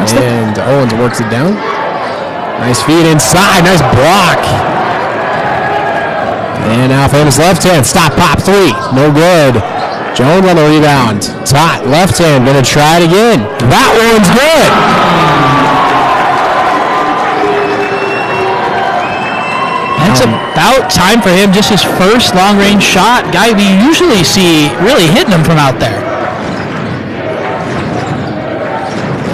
And Owens works it down. Nice feed inside. Nice block. And now famous left hand. Stop, pop, 3. No good. Jones on the rebound. Tot, left hand, gonna try it again. That one's good. That's about time for him. Just his first long-range shot. Guy we usually see really hitting him from out there.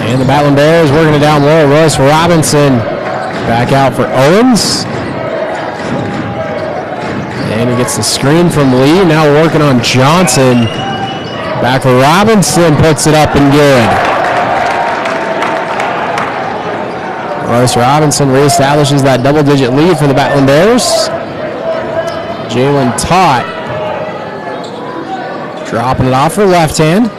And the Battling Bears working it down low. Royce Robinson back out for Owens. And he gets the screen from Lee. Now working on Johnson. Back for Robinson. Puts it up and good. Royce Robinson reestablishes that double-digit lead for the Battling Bears. Jalen Tot dropping it off for left hand.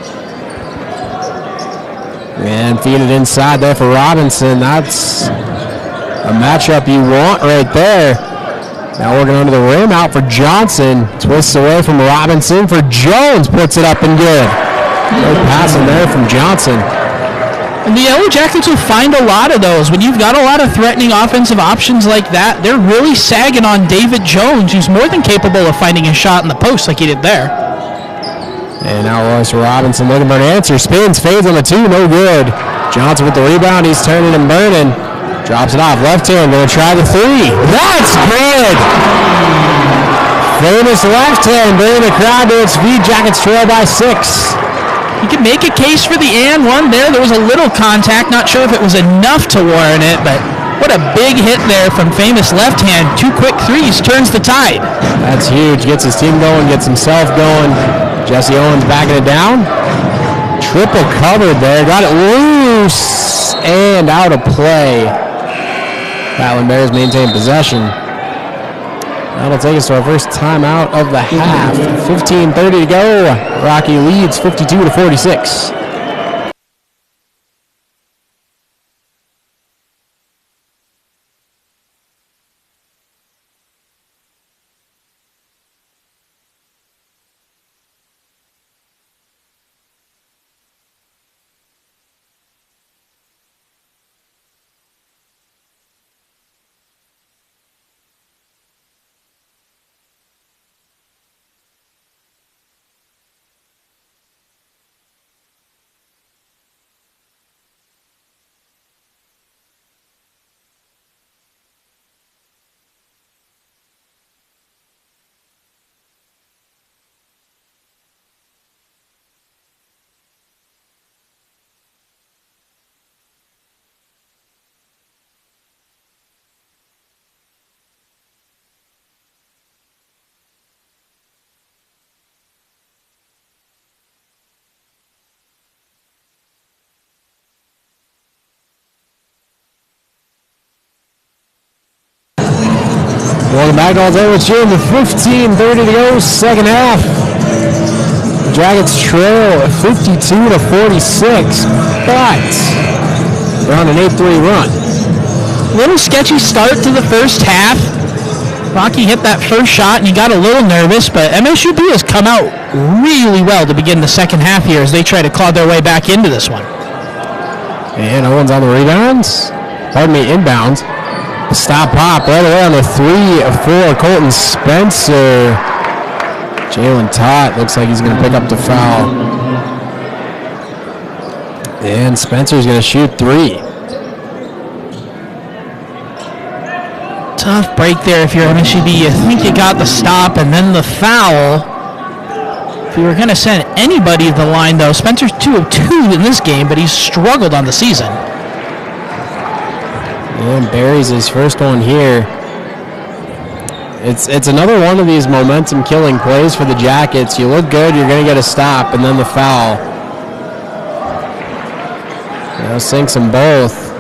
And feed it inside there for Robinson. That's a matchup you want right there. Now working under the rim, out for Johnson. Twists away from Robinson for Jones. Puts it up and good. Good passing there from Johnson. And the Yellow Jackets will find a lot of those. When you've got a lot of threatening offensive options like that, they're really sagging on David Jones, who's more than capable of finding a shot in the post like he did there. And now Royce Robinson looking for an answer. Spins, fades on the two, no good. Johnson with the rebound. He's turning and burning. Drops it off. Left hand, going to try the three. That's good! Famous left hand, bringing the crowd to its feet. Jackets trail by 6. You can make a case for the and one there. There was a little contact. Not sure if it was enough to warrant it, but what a big hit there from Famous left hand. 2 quick threes, turns the tide. That's huge. Gets his team going, gets himself going. Jesse Owens backing it down. Triple covered there. Got it loose and out of play. Battling Bears maintain possession. That'll take us to our first timeout of the half. 15:30 to go. Rocky leads 52-46. Welcome back, all day with Jim. 15:30 to go, second half. The Jackets trail 52-46, but they're on an 8-3 run. Little sketchy start to the first half. Rocky hit that first shot and he got a little nervous, but MSUB has come out really well to begin the second half here as they try to claw their way back into this one. And Owens on the rebounds. Pardon me, inbounds. Stop pop right away on the 3-4. Colton Spencer. Jalen Tot looks like he's going to pick up the foul. And Spencer's going to shoot 3. Tough break there if you're MSUB. You think you got the stop and then the foul. If you were going to send anybody to the line, though, Spencer's 2 of 2 in this game, but he's struggled on the season. And buries his first one here. It's another one of these momentum-killing plays for the Jackets. You look good, you're going to get a stop, and then the foul. Now sinks them both.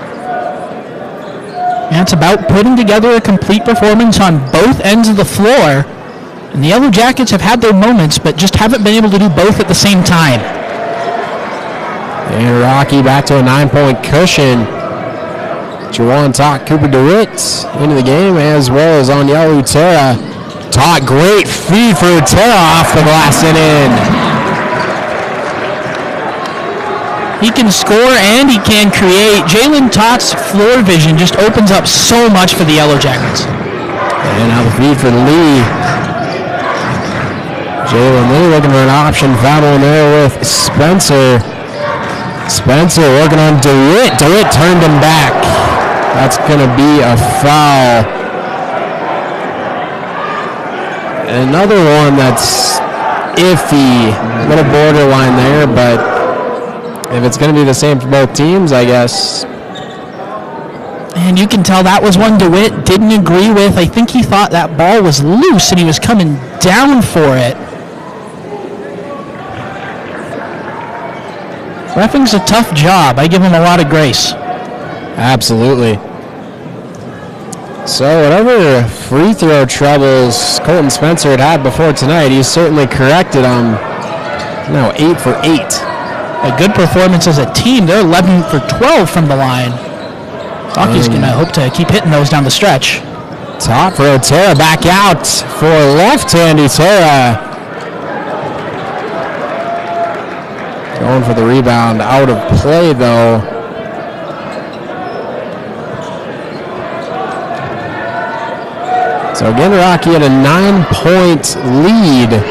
And it's about putting together a complete performance on both ends of the floor. And the Yellow Jackets have had their moments, but just haven't been able to do both at the same time. And Rocky back to a 9-point cushion. Juwan Tot, Cooper DeWitt into the game, as well as Onyel Utera. Tot, great feed for Utera off the glass and in. He can score and he can create. Jalen Tot's floor vision just opens up so much for the Yellow Jackets. And now the feed for Lee. Jalen Lee looking for an option foul in there with Spencer. Spencer working on DeWitt. DeWitt turned him back. That's going to be a foul. And another one that's iffy. A little borderline there, but if it's going to be the same for both teams, I guess. And you can tell that was one DeWitt didn't agree with. I think he thought that ball was loose and he was coming down for it. Reffing's a tough job. I give him a lot of grace. Absolutely. So whatever free throw troubles Colton Spencer had before tonight, he's certainly corrected them. Now 8 for 8. A good performance as a team. They're 11 for 12 from the line. Hockey's going to hope to keep hitting those down the stretch. Top for Otera, back out for left-hand Otera. Going for the rebound, out of play though. So again, Rocky had a 9-point lead.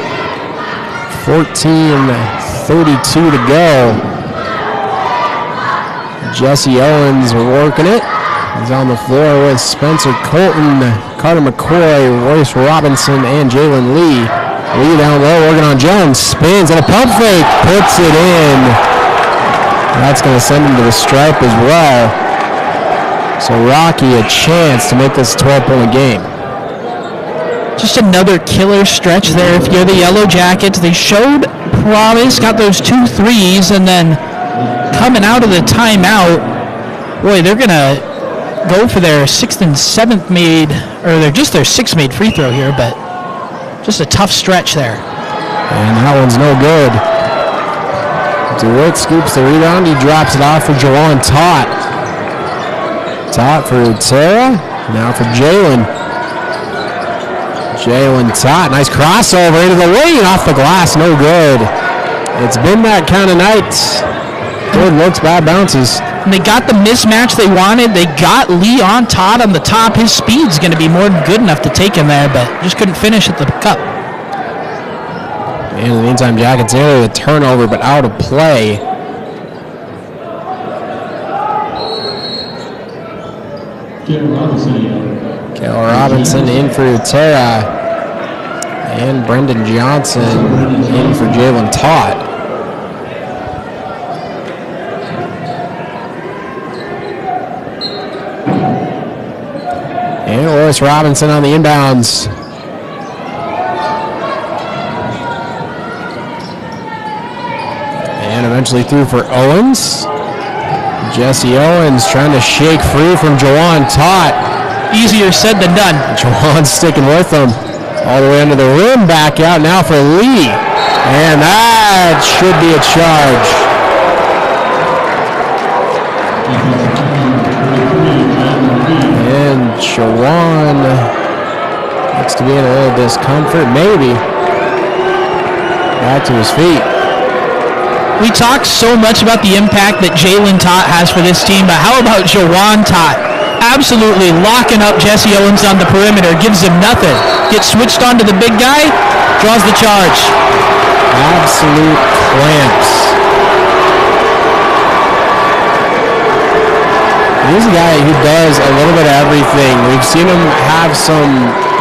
14:32 to go. Jesse Owens working it. He's on the floor with Spencer Colton, Carter McCoy, Royce Robinson, and Jalen Lee. Lee down low, working on Jones. Spins and a pump fake. Puts it in. That's going to send him to the stripe as well. So Rocky a chance to make this a 12-point game. Just another killer stretch there. If you're the Yellow Jackets, they showed promise, got those 2 threes, and then coming out of the timeout, boy, they're going to go for their 6th and 7th made, or they're just their 6th made free throw here, but just a tough stretch there. And that one's no good. DeWitt scoops the rebound. He drops it off for Jawan Tott. Tott for Utera. Now for Jalen. Jalen Tott. Nice crossover into the lane. Off the glass. No good. It's been that kind of night. Good looks, bad bounces. And they got the mismatch they wanted. They got Lee on Todd on the top. His speed's going to be more than good enough to take him there, but just couldn't finish at the cup. In the meantime, Jackets there with a turnover, but out of play. Kale Robinson in for Utera. And Brendan Johnson in for Jalen Tott. And Royce Robinson on the inbounds. And eventually through for Owens. Jesse Owens trying to shake free from Jawan Tott. Easier said than done. Jawan's sticking with him. All the way under the rim, back out now for Lee. And that should be a charge. And Jawan looks to be in a little discomfort, maybe. Back to his feet. We talk so much about the impact that Jalen Tott has for this team, but how about Jawan Tott? Absolutely locking up Jesse Owens on the perimeter, gives him nothing. Gets switched on to the big guy, draws the charge. Absolute clamps. He's a guy who does a little bit of everything. We've seen him have some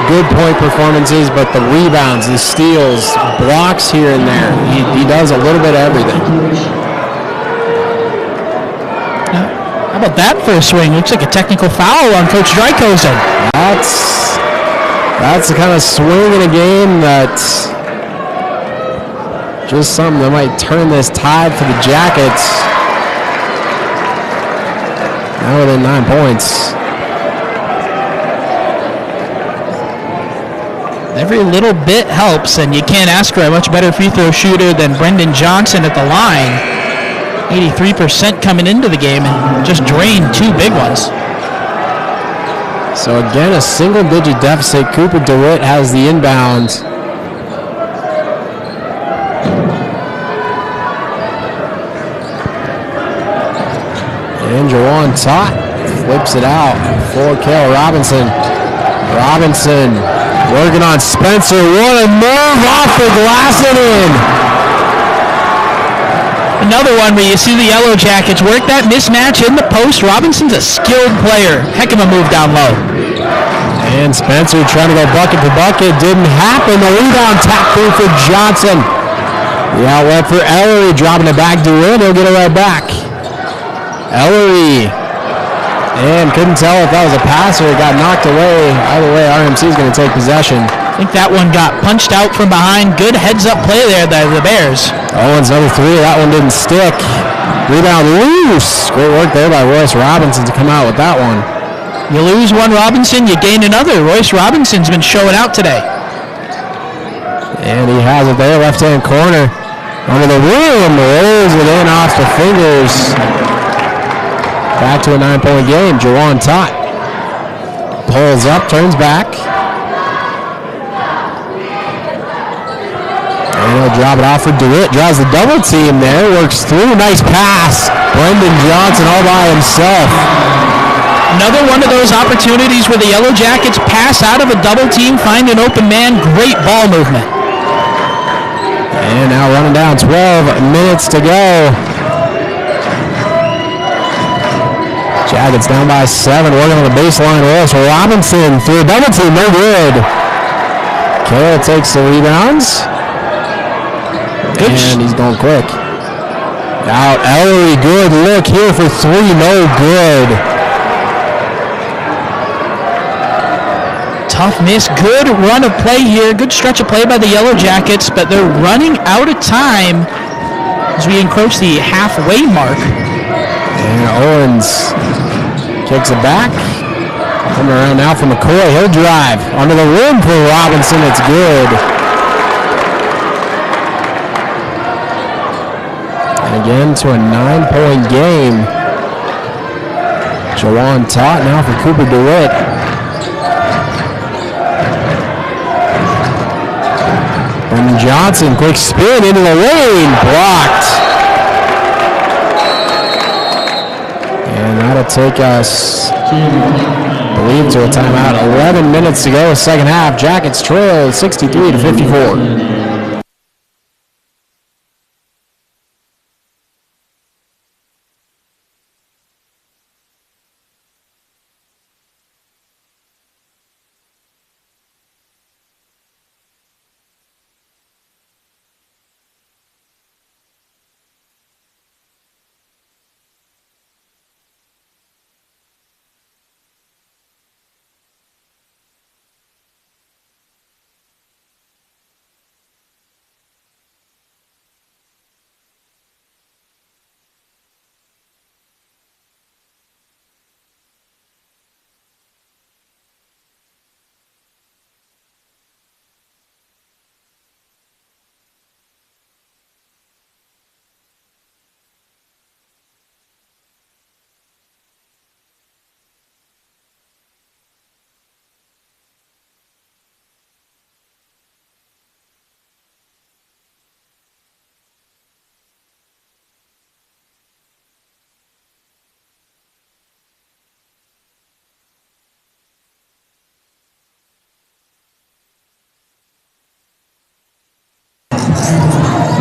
good point performances, but the rebounds, the steals, blocks here and there. He does a little bit of everything. How about that for a swing? Looks like a technical foul on Coach Drykosen. That's the kind of swing in a game that's just something that might turn this tide for the Jackets. Now within 9 points. Every little bit helps, and you can't ask for a much better free throw shooter than Brendan Johnson at the line. 83% coming into the game and just drained 2 big ones. So again, a single-digit deficit. Cooper DeWitt has the inbound. And Jawan Tott flips it out for Kale Robinson. Robinson Working on Spencer. What a move off the glass and in. Another one where you see the Yellow Jackets work that mismatch in the post. Robinson's a skilled player. Heck of a move down low. And Spencer trying to go bucket to bucket. Didn't happen. The rebound tap through for Johnson. The outlet for Ellery. Dropping it back to in. He'll get it right back. Ellery. And couldn't tell if that was a pass or it got knocked away. Either way, RMC is going to take possession. I think that one got punched out from behind. Good heads-up play there by the Bears. Owens number 3. That one didn't stick. Rebound loose. Great work there by Royce Robinson to come out with that one. You lose one Robinson, you gain another. Royce Robinson's been showing out today. And he has it there, left-hand corner. Under the rim, rolls it in off the fingers. Back to a 9-point game. Jawan Tott pulls up, turns back. And he'll drop it off for DeWitt. Draws the double team there, works through. Nice pass. Brendan Johnson all by himself. Another one of those opportunities where the Yellow Jackets pass out of a double team, find an open man, great ball movement. And now running down, 12 minutes to go. Jackets down by 7, working on the baseline. Royce Robinson through a double team, no good. Carroll takes the rebounds. And he's going quick. Out, Ellery, good look here for 3, no good. Tough miss, good run of play here, good stretch of play by the Yellow Jackets, but they're running out of time as we encroach the halfway mark. And Owens kicks it back. Coming around now for McCoy. He'll drive under the rim for Robinson. It's good. And again to a 9-point game. Jawan Tott now for Cooper DeWitt. Brendan Johnson, quick spin into the lane. Blocked. And that'll take us, I believe, to a timeout. 11 minutes to go, second half. Jackets trail 63-54.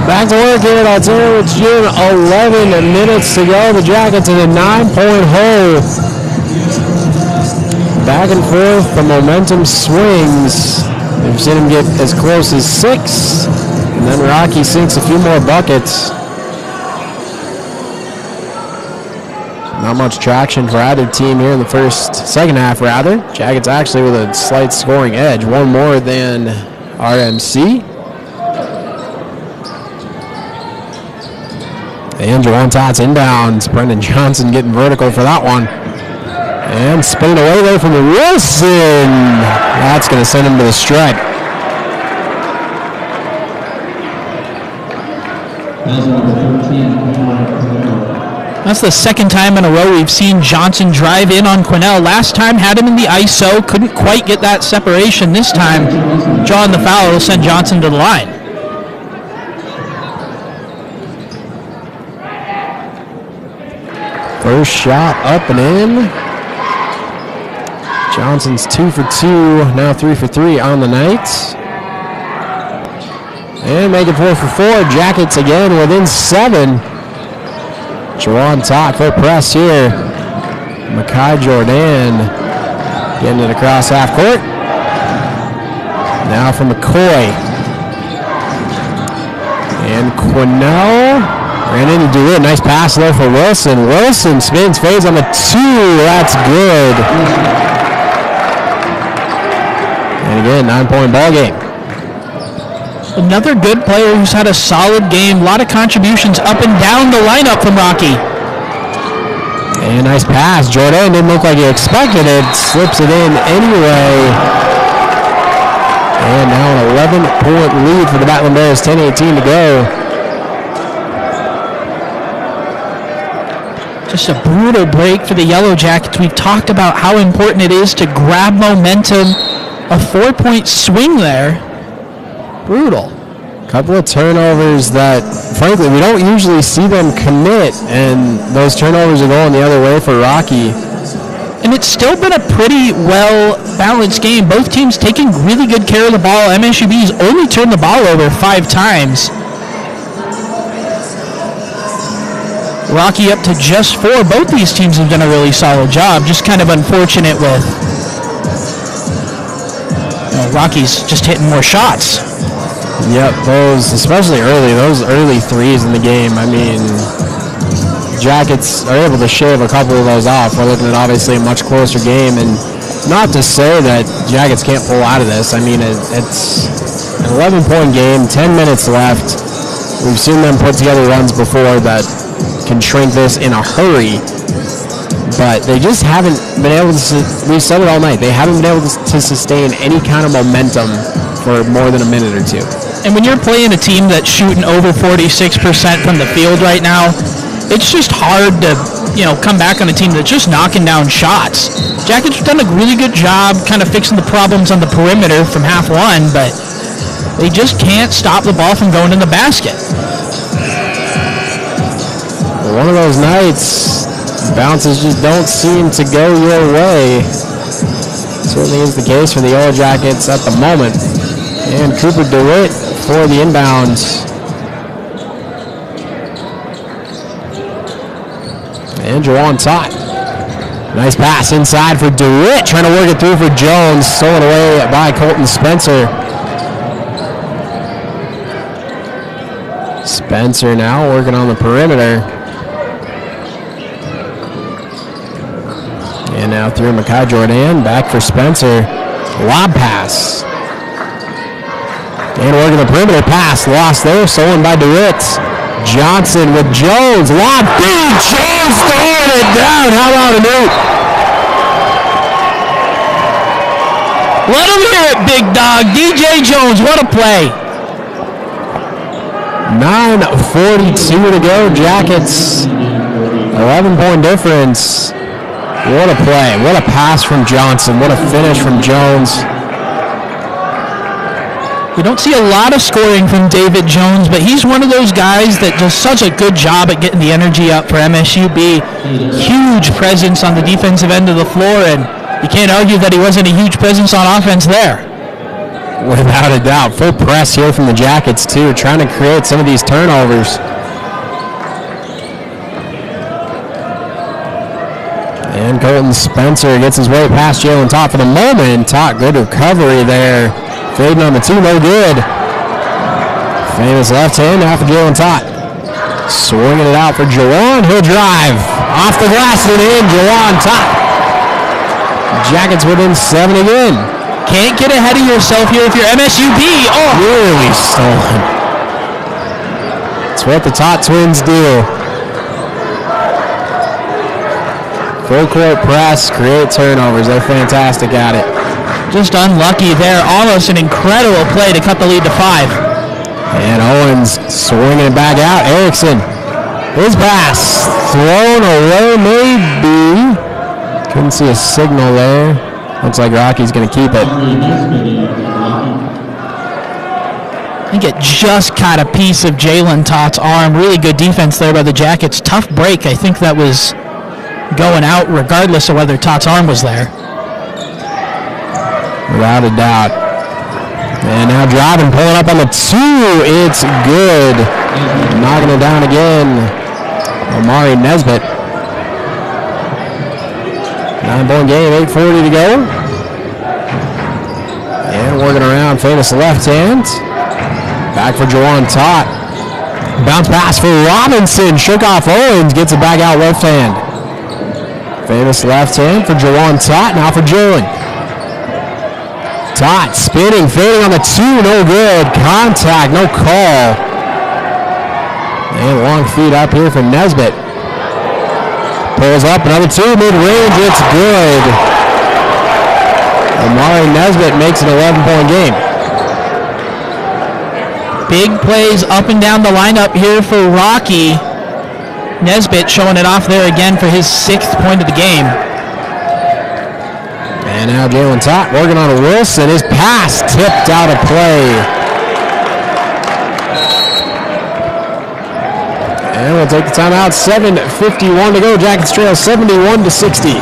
Back to work here at Ontario with June. 11 minutes to go. The Jackets in a 9-point hole. Back and forth, the momentum swings. We've seen him get as close as 6. And then Rocky sinks a few more buckets. Not much traction for either team here in the second half rather. Jackets actually with a slight scoring edge. One more than RMC. And Jawan Tott's inbounds. Brendan Johnson getting vertical for that one. And spinning away there from Wilson. That's going to send him to the stripe. That's the second time in a row we've seen Johnson drive in on Quinnell. Last time had him in the ISO. Couldn't quite get that separation. This time, drawing the foul will send Johnson to the line. First shot up and in. Johnson's 2 for 2, now 3 for 3 on the night. And make it 4 for 4. Jackets again within 7. Jawan Todd for press here. Makai Jordan getting it across half court. Now for McCoy. And Quinnell ran into DeWitt. Nice pass there for Wilson. Wilson spins, fades on the 2. That's good. And again, 9-point ball game. Another good player who's had a solid game. A lot of contributions up and down the lineup from Rocky. And nice pass. Jordan didn't look like he expected it. Slips it in anyway. And now an 11-point lead for the Battling Bears. 10:18 to go. Just a brutal break for the Yellow Jackets. We've talked about how important it is to grab momentum. A 4-point swing there. Brutal. Couple of turnovers that, frankly, we don't usually see them commit, and those turnovers are going the other way for Rocky. And it's still been a pretty well-balanced game. Both teams taking really good care of the ball. MSUB's only turned the ball over 5 times. Rocky up to just 4. Both these teams have done a really solid job. Just kind of unfortunate with Rocky's just hitting more shots. Yep, those, especially those early threes in the game. I mean, Jackets are able to shave a couple of those off. We're looking at obviously a much closer game, and not to say that Jackets can't pull out of this. I mean, it's an 11-point game, 10 minutes left. We've seen them put together runs before that can shrink this in a hurry, but they just haven't been able to, we've said it all night, they haven't been able to sustain any kind of momentum for more than a minute or two. And when you're playing a team that's shooting over 46% from the field right now, it's just hard to, come back on a team that's just knocking down shots. Jackets have done a really good job kind of fixing the problems on the perimeter from half one, but they just can't stop the ball from going in the basket. One of those nights, bounces just don't seem to go your way. Certainly is the case for the Yellow Jackets at the moment. And Cooper DeWitt for the inbounds. And Jawan Todd. Nice pass inside for DeWitt, trying to work it through for Jones. Stolen away by Colton Spencer. Spencer now working on the perimeter. And now through Makai Jordan, back for Spencer. Lob pass. And working the perimeter pass, lost there, stolen by DeWitt. Johnson with Jones, lob through, Jones throwing it down. How about a note? Let him hear it, big dog. DJ Jones, what a play. 9:42 to go, Jackets. 11-point difference. What a play. What a pass from Johnson. What a finish from Jones. We don't see a lot of scoring from David Jones, but he's one of those guys that does such a good job at getting the energy up for MSUB. Huge presence on the defensive end of the floor, and you can't argue that he wasn't a huge presence on offense there. Without a doubt. Full press here from the Jackets, too, trying to create some of these turnovers. And Colton Spencer gets his way past Jalen Todd for the moment. Todd, good recovery there. Fading on the 2, no good. Famous left hand after Jalen Todd. Swinging it out for Jawan. He'll drive. Off the glass and in. Jawan Todd. Jackets within 7 again. Can't get ahead of yourself here if you're MSUB. Oh, really stolen. It's what the Todd twins do. Full court press, create turnovers. They're fantastic at it. Just unlucky there. Almost an incredible play to cut the lead to 5. And Owens swinging it back out. Erickson, his pass thrown away maybe. Couldn't see a signal there. Looks like Rocky's going to keep it. I think it just caught a piece of Jalen Tott's arm. Really good defense there by the Jackets. Tough break. I think that was going out regardless of whether Tott's arm was there. Without a doubt. And now driving, pulling up on the 2. It's good. Knocking it down again. Omari Nesbitt. 9-point game, 8:40 to go. And working around, famous left hand. Back for Jawan Tott. Bounce pass for Robinson. Shook off Owens. Gets it back out left hand. Famous left hand for Jawan Tott. Now for Jalen. Tott spinning, fading on the 2. No good. Contact, no call. And long feet up here for Nesbitt. Pulls up, another 2, mid-range, it's good. Omari Nesbitt makes an 11-point game. Big plays up and down the lineup here for Rocky. Nesbitt showing it off there again for his 6th point of the game. And now Jalen Tott working on a Wilson. His pass tipped out of play. And we'll take the timeout. 7:51 to go. Jackets trail 71-60.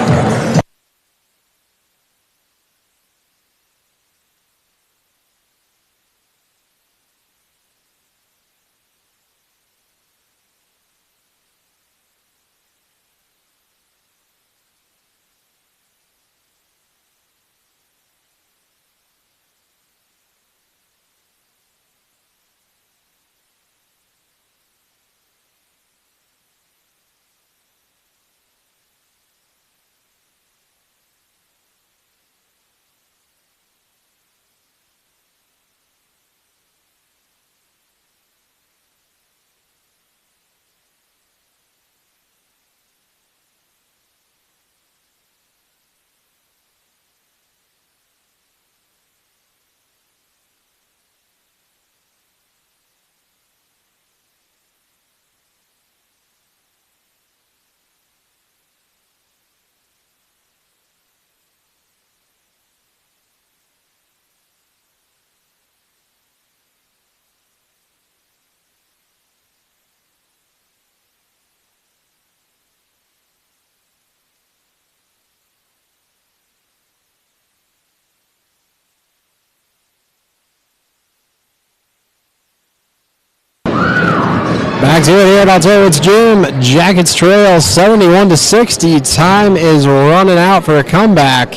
Back to it here at Alterwitz Gym. Jackets trail 71-60. Time is running out for a comeback.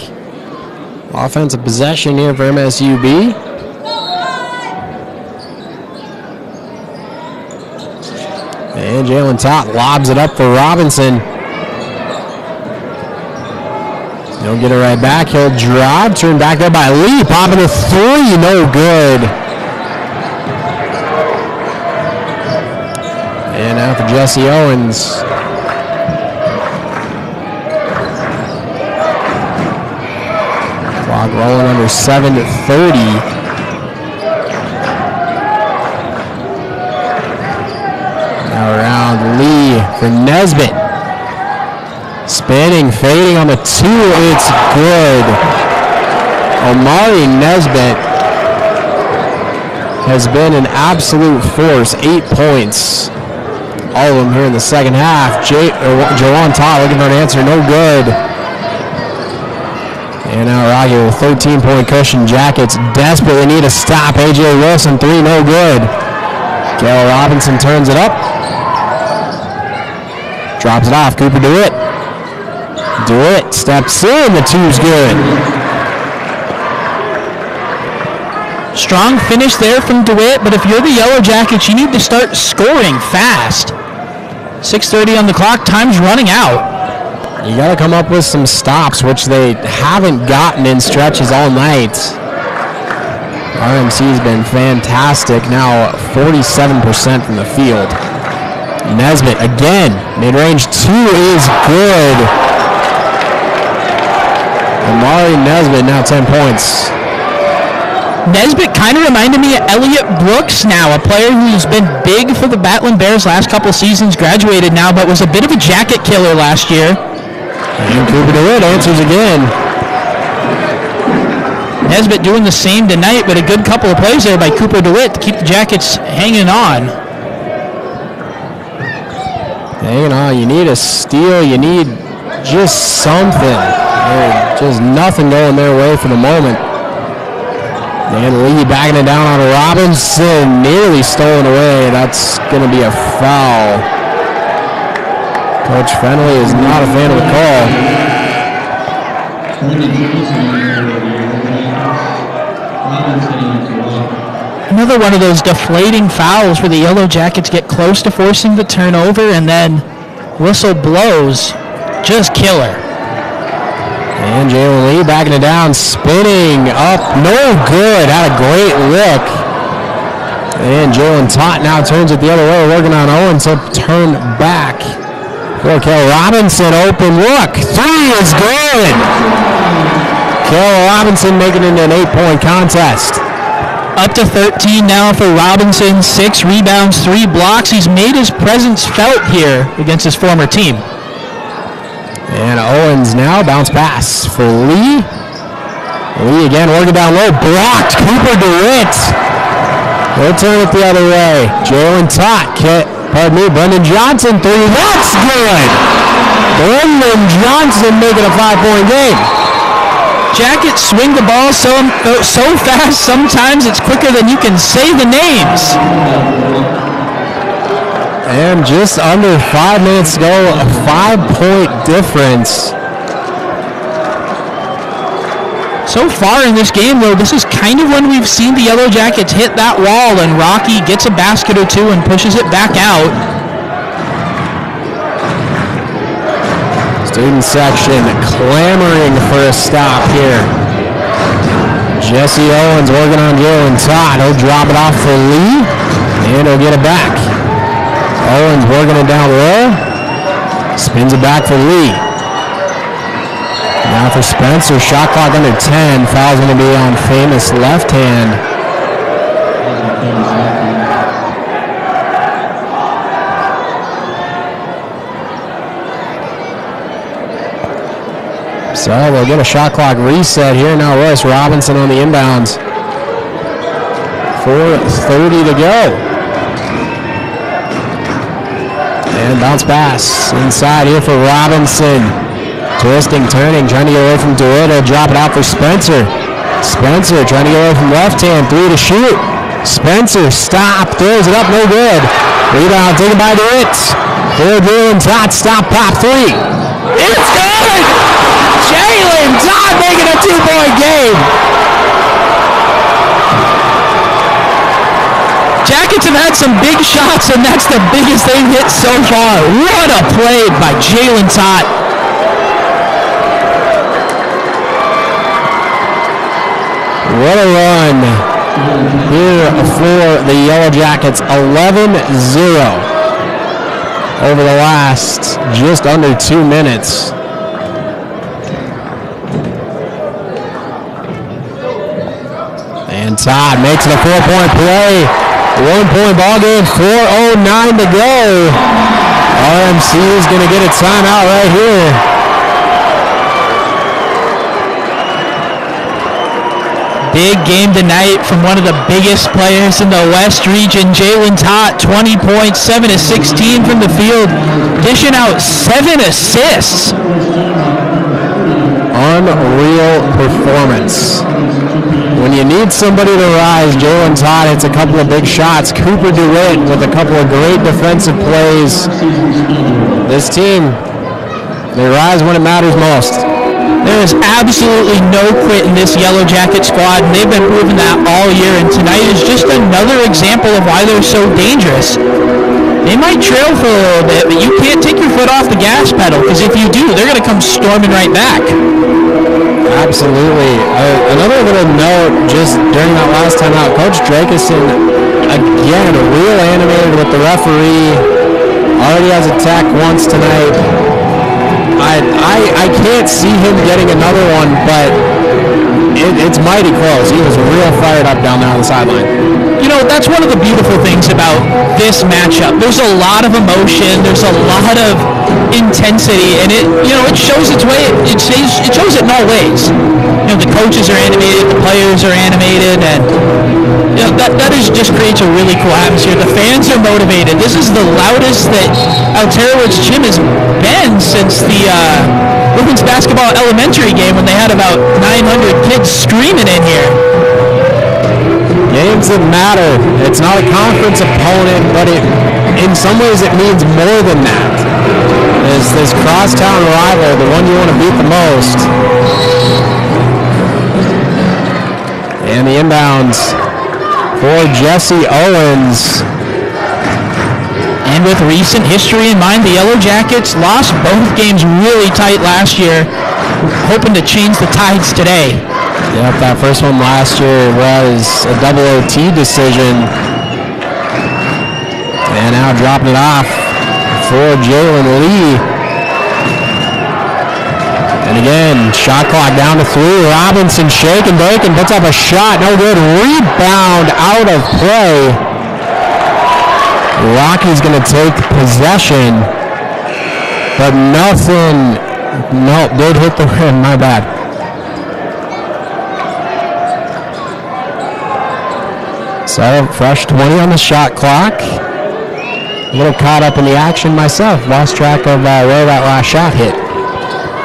Offensive possession here for MSUB. And Jalen Tott lobs it up for Robinson. He'll get it right back. He'll drive. Turn back there by Lee. Popping a 3. No good. And now for Jesse Owens. Clock rolling under 7:30. Now around Lee for Nesbitt. Spinning, fading on the 2. It's good. Omari Nesbitt has been an absolute force. 8 points. All of them here in the second half. Jawan Tott looking for an answer. No good. And now Rocky with a 13-point cushion. Jackets desperately need a stop. A.J. Wilson, 3, no good. Kale Robinson turns it up. Drops it off. Cooper DeWitt. DeWitt steps in. The 2's good. Strong finish there from DeWitt, but if you're the Yellow Jackets, you need to start scoring fast. 6:30 on the clock. Time's running out. You got to come up with some stops, which they haven't gotten in stretches all night. RMC's been fantastic. Now 47% from the field. Nesbitt again. Mid-range 2 is good. Omari Nesbitt now 10 points. Nesbitt kind of reminded me of Elliott Brooks now, a player who's been big for the Battling Bears last couple seasons, graduated now, but was a bit of a jacket killer last year. And Cooper DeWitt answers again. Nesbitt doing the same tonight, but a good couple of plays there by Cooper DeWitt to keep the Jackets hanging on. Hanging on. You need a steal. You need just something. Just nothing going their way for the moment. And Lee backing it down on Robinson. Nearly stolen away. That's going to be a foul. Coach Fenley is not a fan of the call. Another one of those deflating fouls where the Yellow Jackets get close to forcing the turnover and then whistle blows. Just killer. And Jalen Lee backing it down, spinning up, no good. Had a great look. And Jalen Tott now turns it the other way, working on Owens to turn back. Kel Robinson, open look. 3 is good. Kel Robinson making it an 8-point contest. Up to 13 now for Robinson. 6 rebounds, 3 blocks. He's made his presence felt here against his former team. And Owens now bounce pass for Lee. Lee again working down low, blocked. Cooper DeWitt. He'll turn it the other way. Jalen Tott, Brendan Johnson 3. That's good. Brendan Johnson making a 5-point game. Jackets swing the ball so fast sometimes it's quicker than you can say the names. And just under 5 minutes to go, a 5-point difference. So far in this game, though, this is kind of when we've seen the Yellow Jackets hit that wall and Rocky gets a basket or two and pushes it back out. Student section clamoring for a stop here. Jesse Owens working on Jalen Tott. He'll drop it off for Lee, and he'll get it back. Owens working it down low. Spins it back for Lee. Now for Spencer. Shot clock under 10. Foul's going to be on famous left hand. So they'll get a shot clock reset here. Now Royce Robinson on the inbounds. 4:30 to go. And bounce pass inside here for Robinson. Twisting, turning, trying to get away from DeWitt. He'll drop it out for Spencer. Spencer trying to get away from left hand. 3 to shoot. Spencer stop, throws it up, no good. Rebound taken by DeWitt. For Jalen Tott, stop, pop, 3. It's good! Jalen Tott making a 2-point game. Jackets have had some big shots, and that's the biggest they've hit so far. What a play by Jalen Tott. What a run here for the Yellow Jackets. 11-0 over the last just under 2 minutes. And Todd makes it a 4-point play. 1-point ball game, 4:09 to go. RMC is going to get a timeout right here. Big game tonight from one of the biggest players in the West region, Jalen Tott. 20 points, 7 of 16 from the field, dishing out 7 assists. Unreal performance. When you need somebody to rise, Jalen Tott hits a couple of big shots. Cooper DeWitt with a couple of great defensive plays. This team, they rise when it matters most. There is absolutely no quit in this Yellow Jacket squad, and they've been proving that all year, and tonight is just another example of why they're so dangerous. They might trail for a little bit, but you can't take your foot off the gas pedal, because if you do, they're going to come storming right back. Absolutely. Another little note, just during that last time out, Coach Drakeson, again, real animated with the referee. Already has a tech once tonight. I can't see him getting another one, but it's mighty close. He was real fired up down there on the sideline. You know, that's one of the beautiful things about this matchup. There's a lot of emotion. There's a lot of intensity, and it shows its way. It shows it in all ways. The coaches are animated, the players are animated, and that just creates a really cool atmosphere. The fans are motivated. This is the loudest that Alterowitz Gym has been since the women's basketball elementary game when they had about 900 kids screaming in here. Games that matter. It's not a conference opponent, but in some ways it means more than that. It's this crosstown rival, the one you want to beat the most. And the inbounds for Jesse Owens. And with recent history in mind, the Yellow Jackets lost both games really tight last year, hoping to change the tides today. Yep, that first one last year was a double OT decision. And now dropping it off for Jalen Lee. And again, shot clock down to 3. Robinson shake and bake and puts up a shot. No good. Rebound out of play. Rocky's going to take possession. But nothing. Nope, did hit the rim. My bad. So, fresh 20 on the shot clock. A little caught up in the action myself. Lost track of where that last shot hit.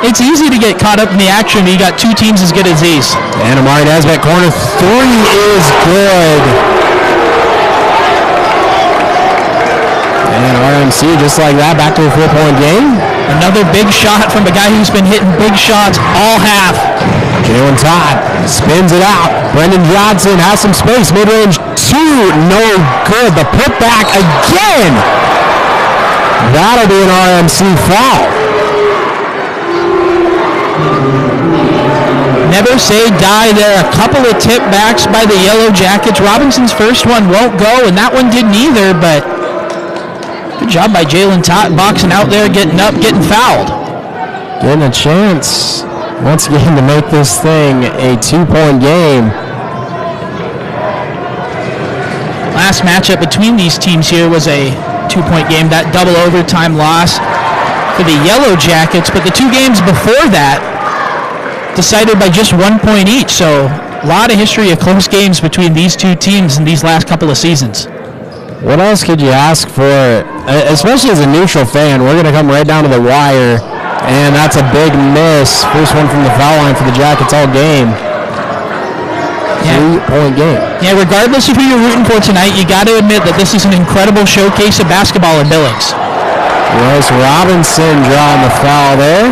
It's easy to get caught up in the action, but you got two teams as good as these. And Amari Nesbitt, corner 3 is good. And RMC, just like that, back to a 4-point game. Another big shot from a guy who's been hitting big shots all half. Jalen Todd spins it out. Brendan Johnson has some space. Mid-range 2, no good. The putback again. That'll be an RMC foul. Never say die there. A couple of tip backs by the Yellow Jackets. Robinson's first one won't go, and that one didn't either, but good job by Jalen Todd boxing out there, getting up, getting fouled. Getting a chance once again to make this thing a 2-point game. Last matchup between these teams here was a 2-point game, that double overtime loss for the Yellow Jackets, but the 2 games before that decided by just 1 point each, so a lot of history of close games between these two teams in these last couple of seasons. What else could you ask for, especially as a neutral fan? We're going to come right down to the wire, and that's a big miss. First one from the foul line for the Jackets all game. 3-point game. Yeah, regardless of who you're rooting for tonight, you got to admit that this is an incredible showcase of basketball in Billings. Royce Robinson drawing the foul there.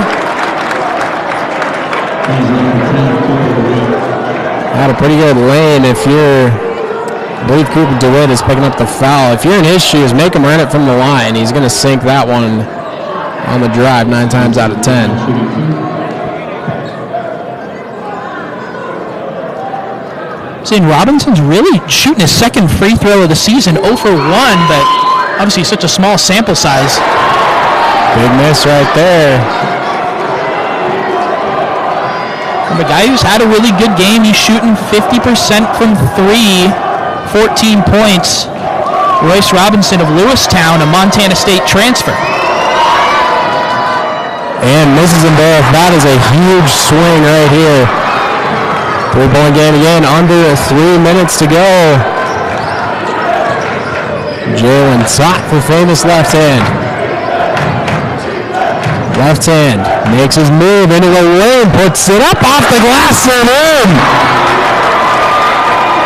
Had a pretty good lane if you're, I believe Cooper DeWitt is picking up the foul. If you're in his shoes, make him run it from the line. He's going to sink that one on the drive 9 times out of 10. Seeing Robinson's really shooting his second free throw of the season, 0 for 1, but obviously such a small sample size. Big miss right there. From a guy who's had a really good game, he's shooting 50% from 3, 14 points. Royce Robinson of Lewistown, a Montana State transfer. And misses him both. That is a huge swing right here. 3-point game again, under 3 minutes to go. Jalen Todd for famous left hand. Left hand makes his move into the lane, puts it up off the glass and in.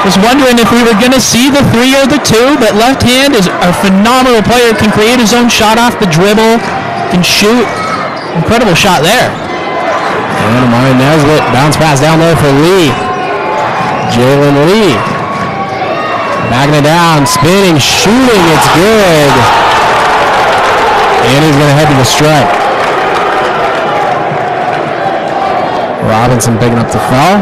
Was wondering if we were going to see the 3 or the 2, but left hand is a phenomenal player, can create his own shot off the dribble, can shoot. Incredible shot there. And Amari Nesbitt, bounce pass down there for Lee. Jalen Lee. Backing it down, spinning, shooting, it's good. And he's going to head to the stripe. Robinson picking up the foul.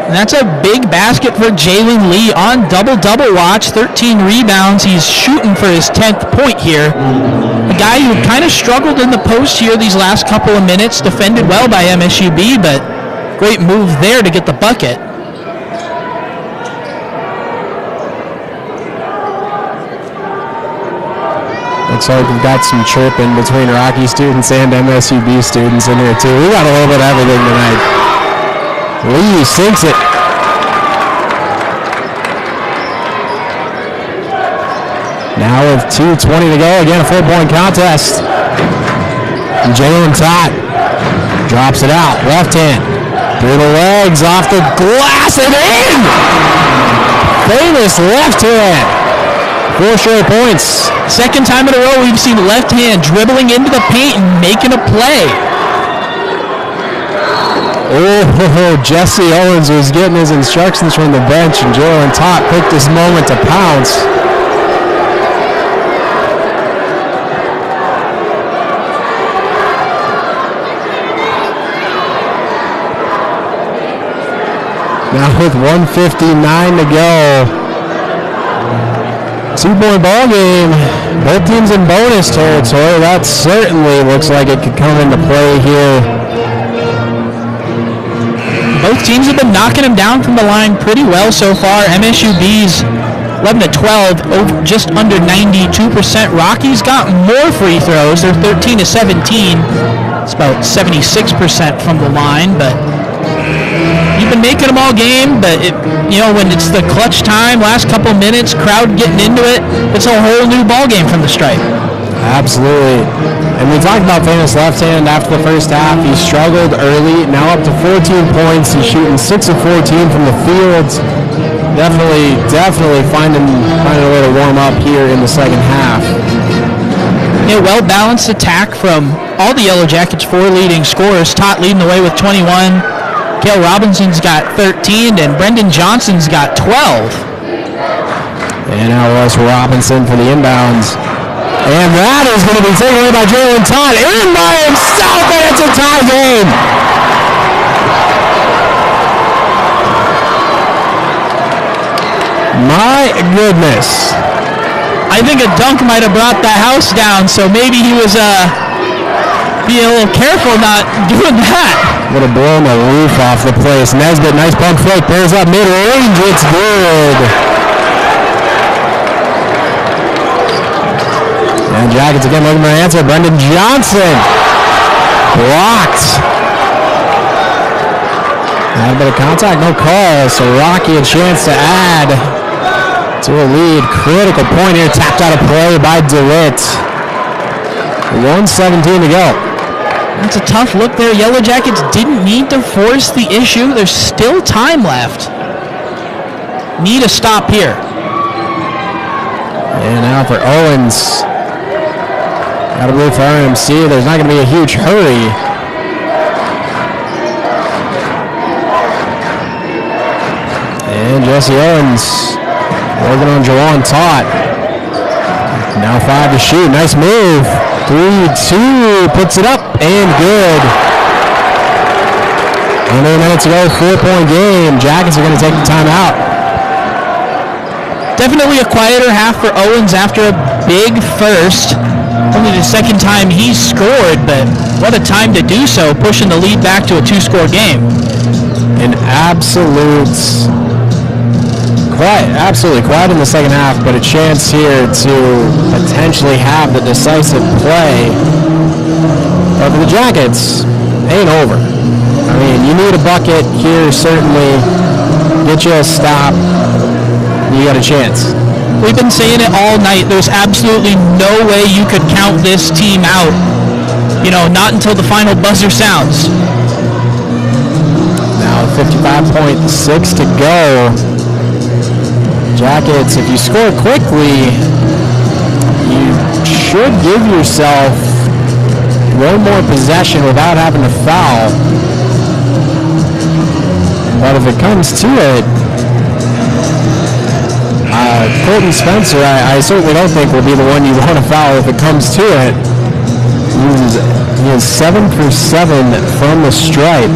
And that's a big basket for Jalen Lee on double-double watch, 13 rebounds. He's shooting for his 10th point here. A guy who kind of struggled in the post here these last couple of minutes, defended well by MSUB, but great move there to get the bucket. Looks like we've got some chirping between Rocky students and MSUB students in here too. We got a little bit of everything tonight. Lee sinks it. Now with 2:20 to go, again a 4-point contest. And Jalen Todd drops it out, left hand, through the legs, off the glass and in! famous left hand. 4 straight points. Second time in a row we've seen left hand dribbling into the paint and making a play. Oh, Jesse Owens was getting his instructions from the bench, and Jalen Todd picked this moment to pounce. Now with 1:59 to go. 2-point ball game. Both teams in bonus territory. That certainly looks like it could come into play here. Both teams have been knocking him down from the line pretty well so far. MSUB's 11-12, just under 92%. Rockies got more free throws. They're 13-17. It's about 76% from the line, but you've been making them all game, but when it's the clutch time, last couple minutes, crowd getting into it, it's a whole new ball game from the stripe. Absolutely. And we talked about famous left hand after the first half. He struggled early, now up to 14 points. He's shooting 6 of 14 from the field. Definitely finding a way to warm up here in the second half. Well-balanced attack from all the Yellow Jackets' 4 leading scorers. Todd leading the way with 21. Cale Robinson's got 13, and Brendan Johnson's got 12. And now Wes Robinson for the inbounds. And that is going to be taken away by Jalen Todd. In by himself, and it's a tie game. My goodness. I think a dunk might have brought the house down, so maybe he was being a little careful not doing that. Would have blown the roof off the place. Nesbitt, nice pump fake, bears up mid-range, it's good. And Jackets again looking for an answer. Brendan Johnson blocked. Had a bit of contact, no call, so Rocky a chance to add to a lead. Critical point here, tapped out of play by DeWitt. 1:17 to go. That's a tough look there. Yellow Jackets didn't need to force the issue. There's still time left. Need a stop here. And now for Owens. Got to move for RMC. There's not going to be a huge hurry. And Jesse Owens working on Jawan Todd. Now 5 to shoot. Nice move. 3-2. Puts it up and good. Under a minute to go. 4-point game. Jackets are going to take the timeout. Definitely a quieter half for Owens after a big first. Only the second time he's scored, but what a time to do so, pushing the lead back to a 2-score game. An absolutely quiet in the second half, but a chance here to potentially have the decisive play. But for the Jackets, ain't over. I mean, you need a bucket here, certainly. Get you a stop. You got a chance. We've been saying it all night. There's absolutely no way you could count this team out. Not until the final buzzer sounds. Now 55.6 to go. Jackets, if you score quickly, you should give yourself one more possession without having to foul. But if it comes to it, Colton Spencer, I certainly don't think will be the one you want to foul if it comes to it. He is 7 for 7 from the stripe.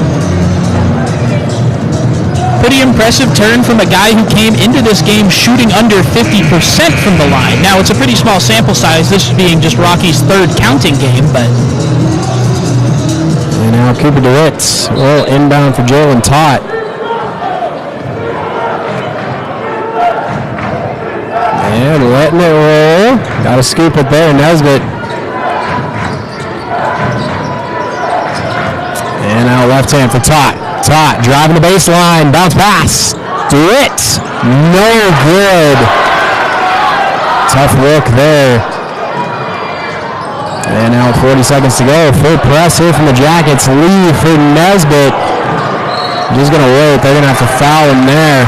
Pretty impressive turn from a guy who came into this game shooting under 50% from the line. Now, it's a pretty small sample size, this being just Rocky's 3rd counting game, but... And now Cooper DeWitt will inbound for Jalen Todd. And letting it roll. Got to scoop it there, Nesbitt. And now left hand for Todd. Todd driving the baseline. Bounce pass. DeWitt. No good. Tough look there. And now 40 seconds to go. Full press here from the Jackets. Lead for Nesbitt. Just going to wait. They're going to have to foul him there.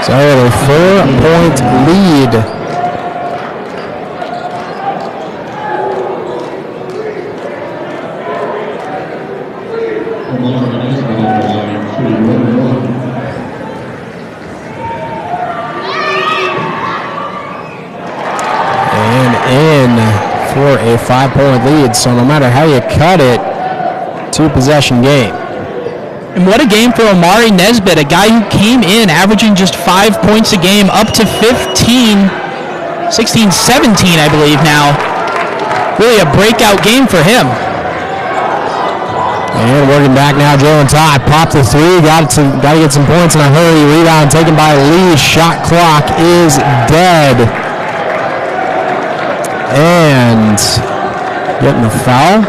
So a 4-point lead. And in for a 5-point lead. So no matter how you cut it, 2-possession game. And what a game for Omari Nesbitt, a guy who came in averaging just 5 points a game, up to 16, 17, I believe now. Really a breakout game for him. And working back now, Jalen Todd popped the three, got to get some points in a hurry. Rebound taken by Lee. Shot clock is dead. And getting the foul.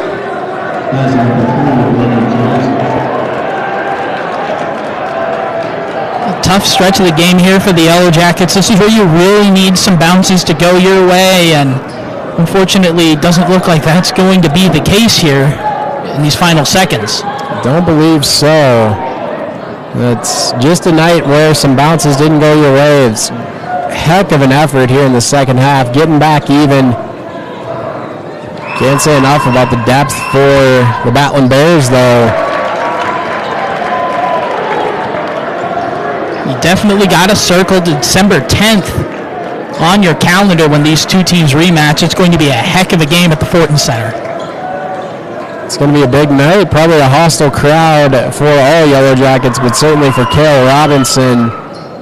A tough stretch of the game here for the Yellow Jackets. This is where you really need some bounces to go your way, and unfortunately it doesn't look like that's going to be the case here in these final seconds. Don't believe so. It's just a night where some bounces didn't go your way. It's a heck of an effort here in the second half, getting back even. Can't say enough about the depth for the Battling Bears, though. You definitely got to circle December 10th on your calendar when these two teams rematch. It's going to be a heck of a game at the Fortin Center. It's going to be a big night, probably a hostile crowd for all Yellow Jackets, but certainly for Cale Robinson.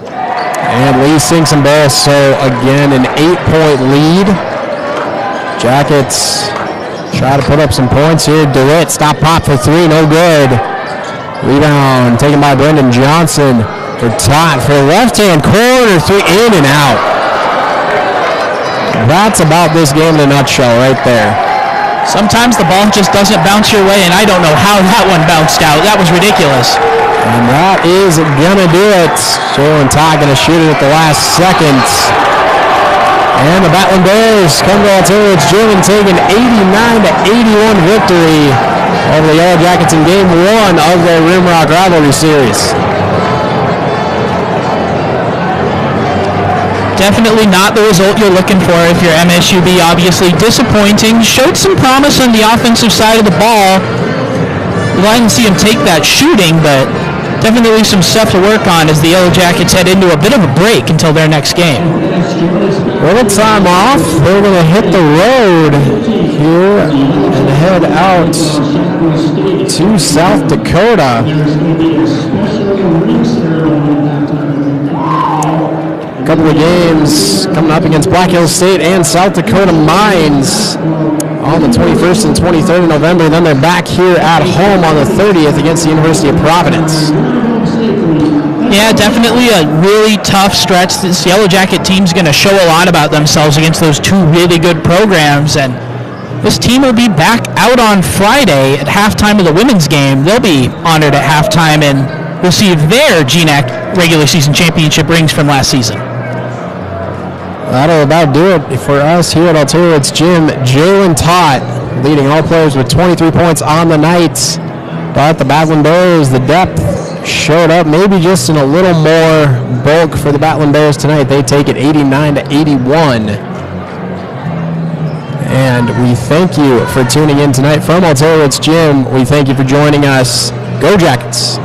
And Lee sinks some balls, so again, an 8-point lead. Jackets try to put up some points here. DeWitt, stop pop for three, no good. Rebound taken by Brendan Johnson for Todd for left-hand corner, three in and out. That's about this game in a nutshell right there. Sometimes the ball just doesn't bounce your way, and I don't know how that one bounced out. That was ridiculous. And that is gonna do it. Jalen Todd gonna shoot it at the last second. And the Battling Bears come to Altairwoods Gym and take an 89-81 victory over the Yellow Jackets in Game 1 of their Rimrock Rivalry Series. Definitely not the result you're looking for if you're MSUB. Obviously disappointing. Showed some promise on the offensive side of the ball. Well, I didn't see him take that shooting, but definitely some stuff to work on as the Yellow Jackets head into a bit of a break until their next game. Little time off. They're going to hit the road here and head out to South Dakota. A couple of games coming up against Black Hills State and South Dakota Mines on the 21st and 23rd of November. Then they're back here at home on the 30th against the University of Providence. Yeah, definitely a really tough stretch. This Yellow Jacket team's going to show a lot about themselves against those two really good programs, and this team will be back out on Friday at halftime of the women's game. They'll be honored at halftime and receive their GNAC regular season championship rings from last season. That'll about do it for us here at Altairwoods Gym. Jalen Todd leading all players with 23 points on the night. But the Battling Bears, the depth showed up, maybe just in a little more bulk for the Battling Bears tonight. They take it 89-81. And we thank you for tuning in tonight from Altairwoods Gym. We thank you for joining us. Go Jackets!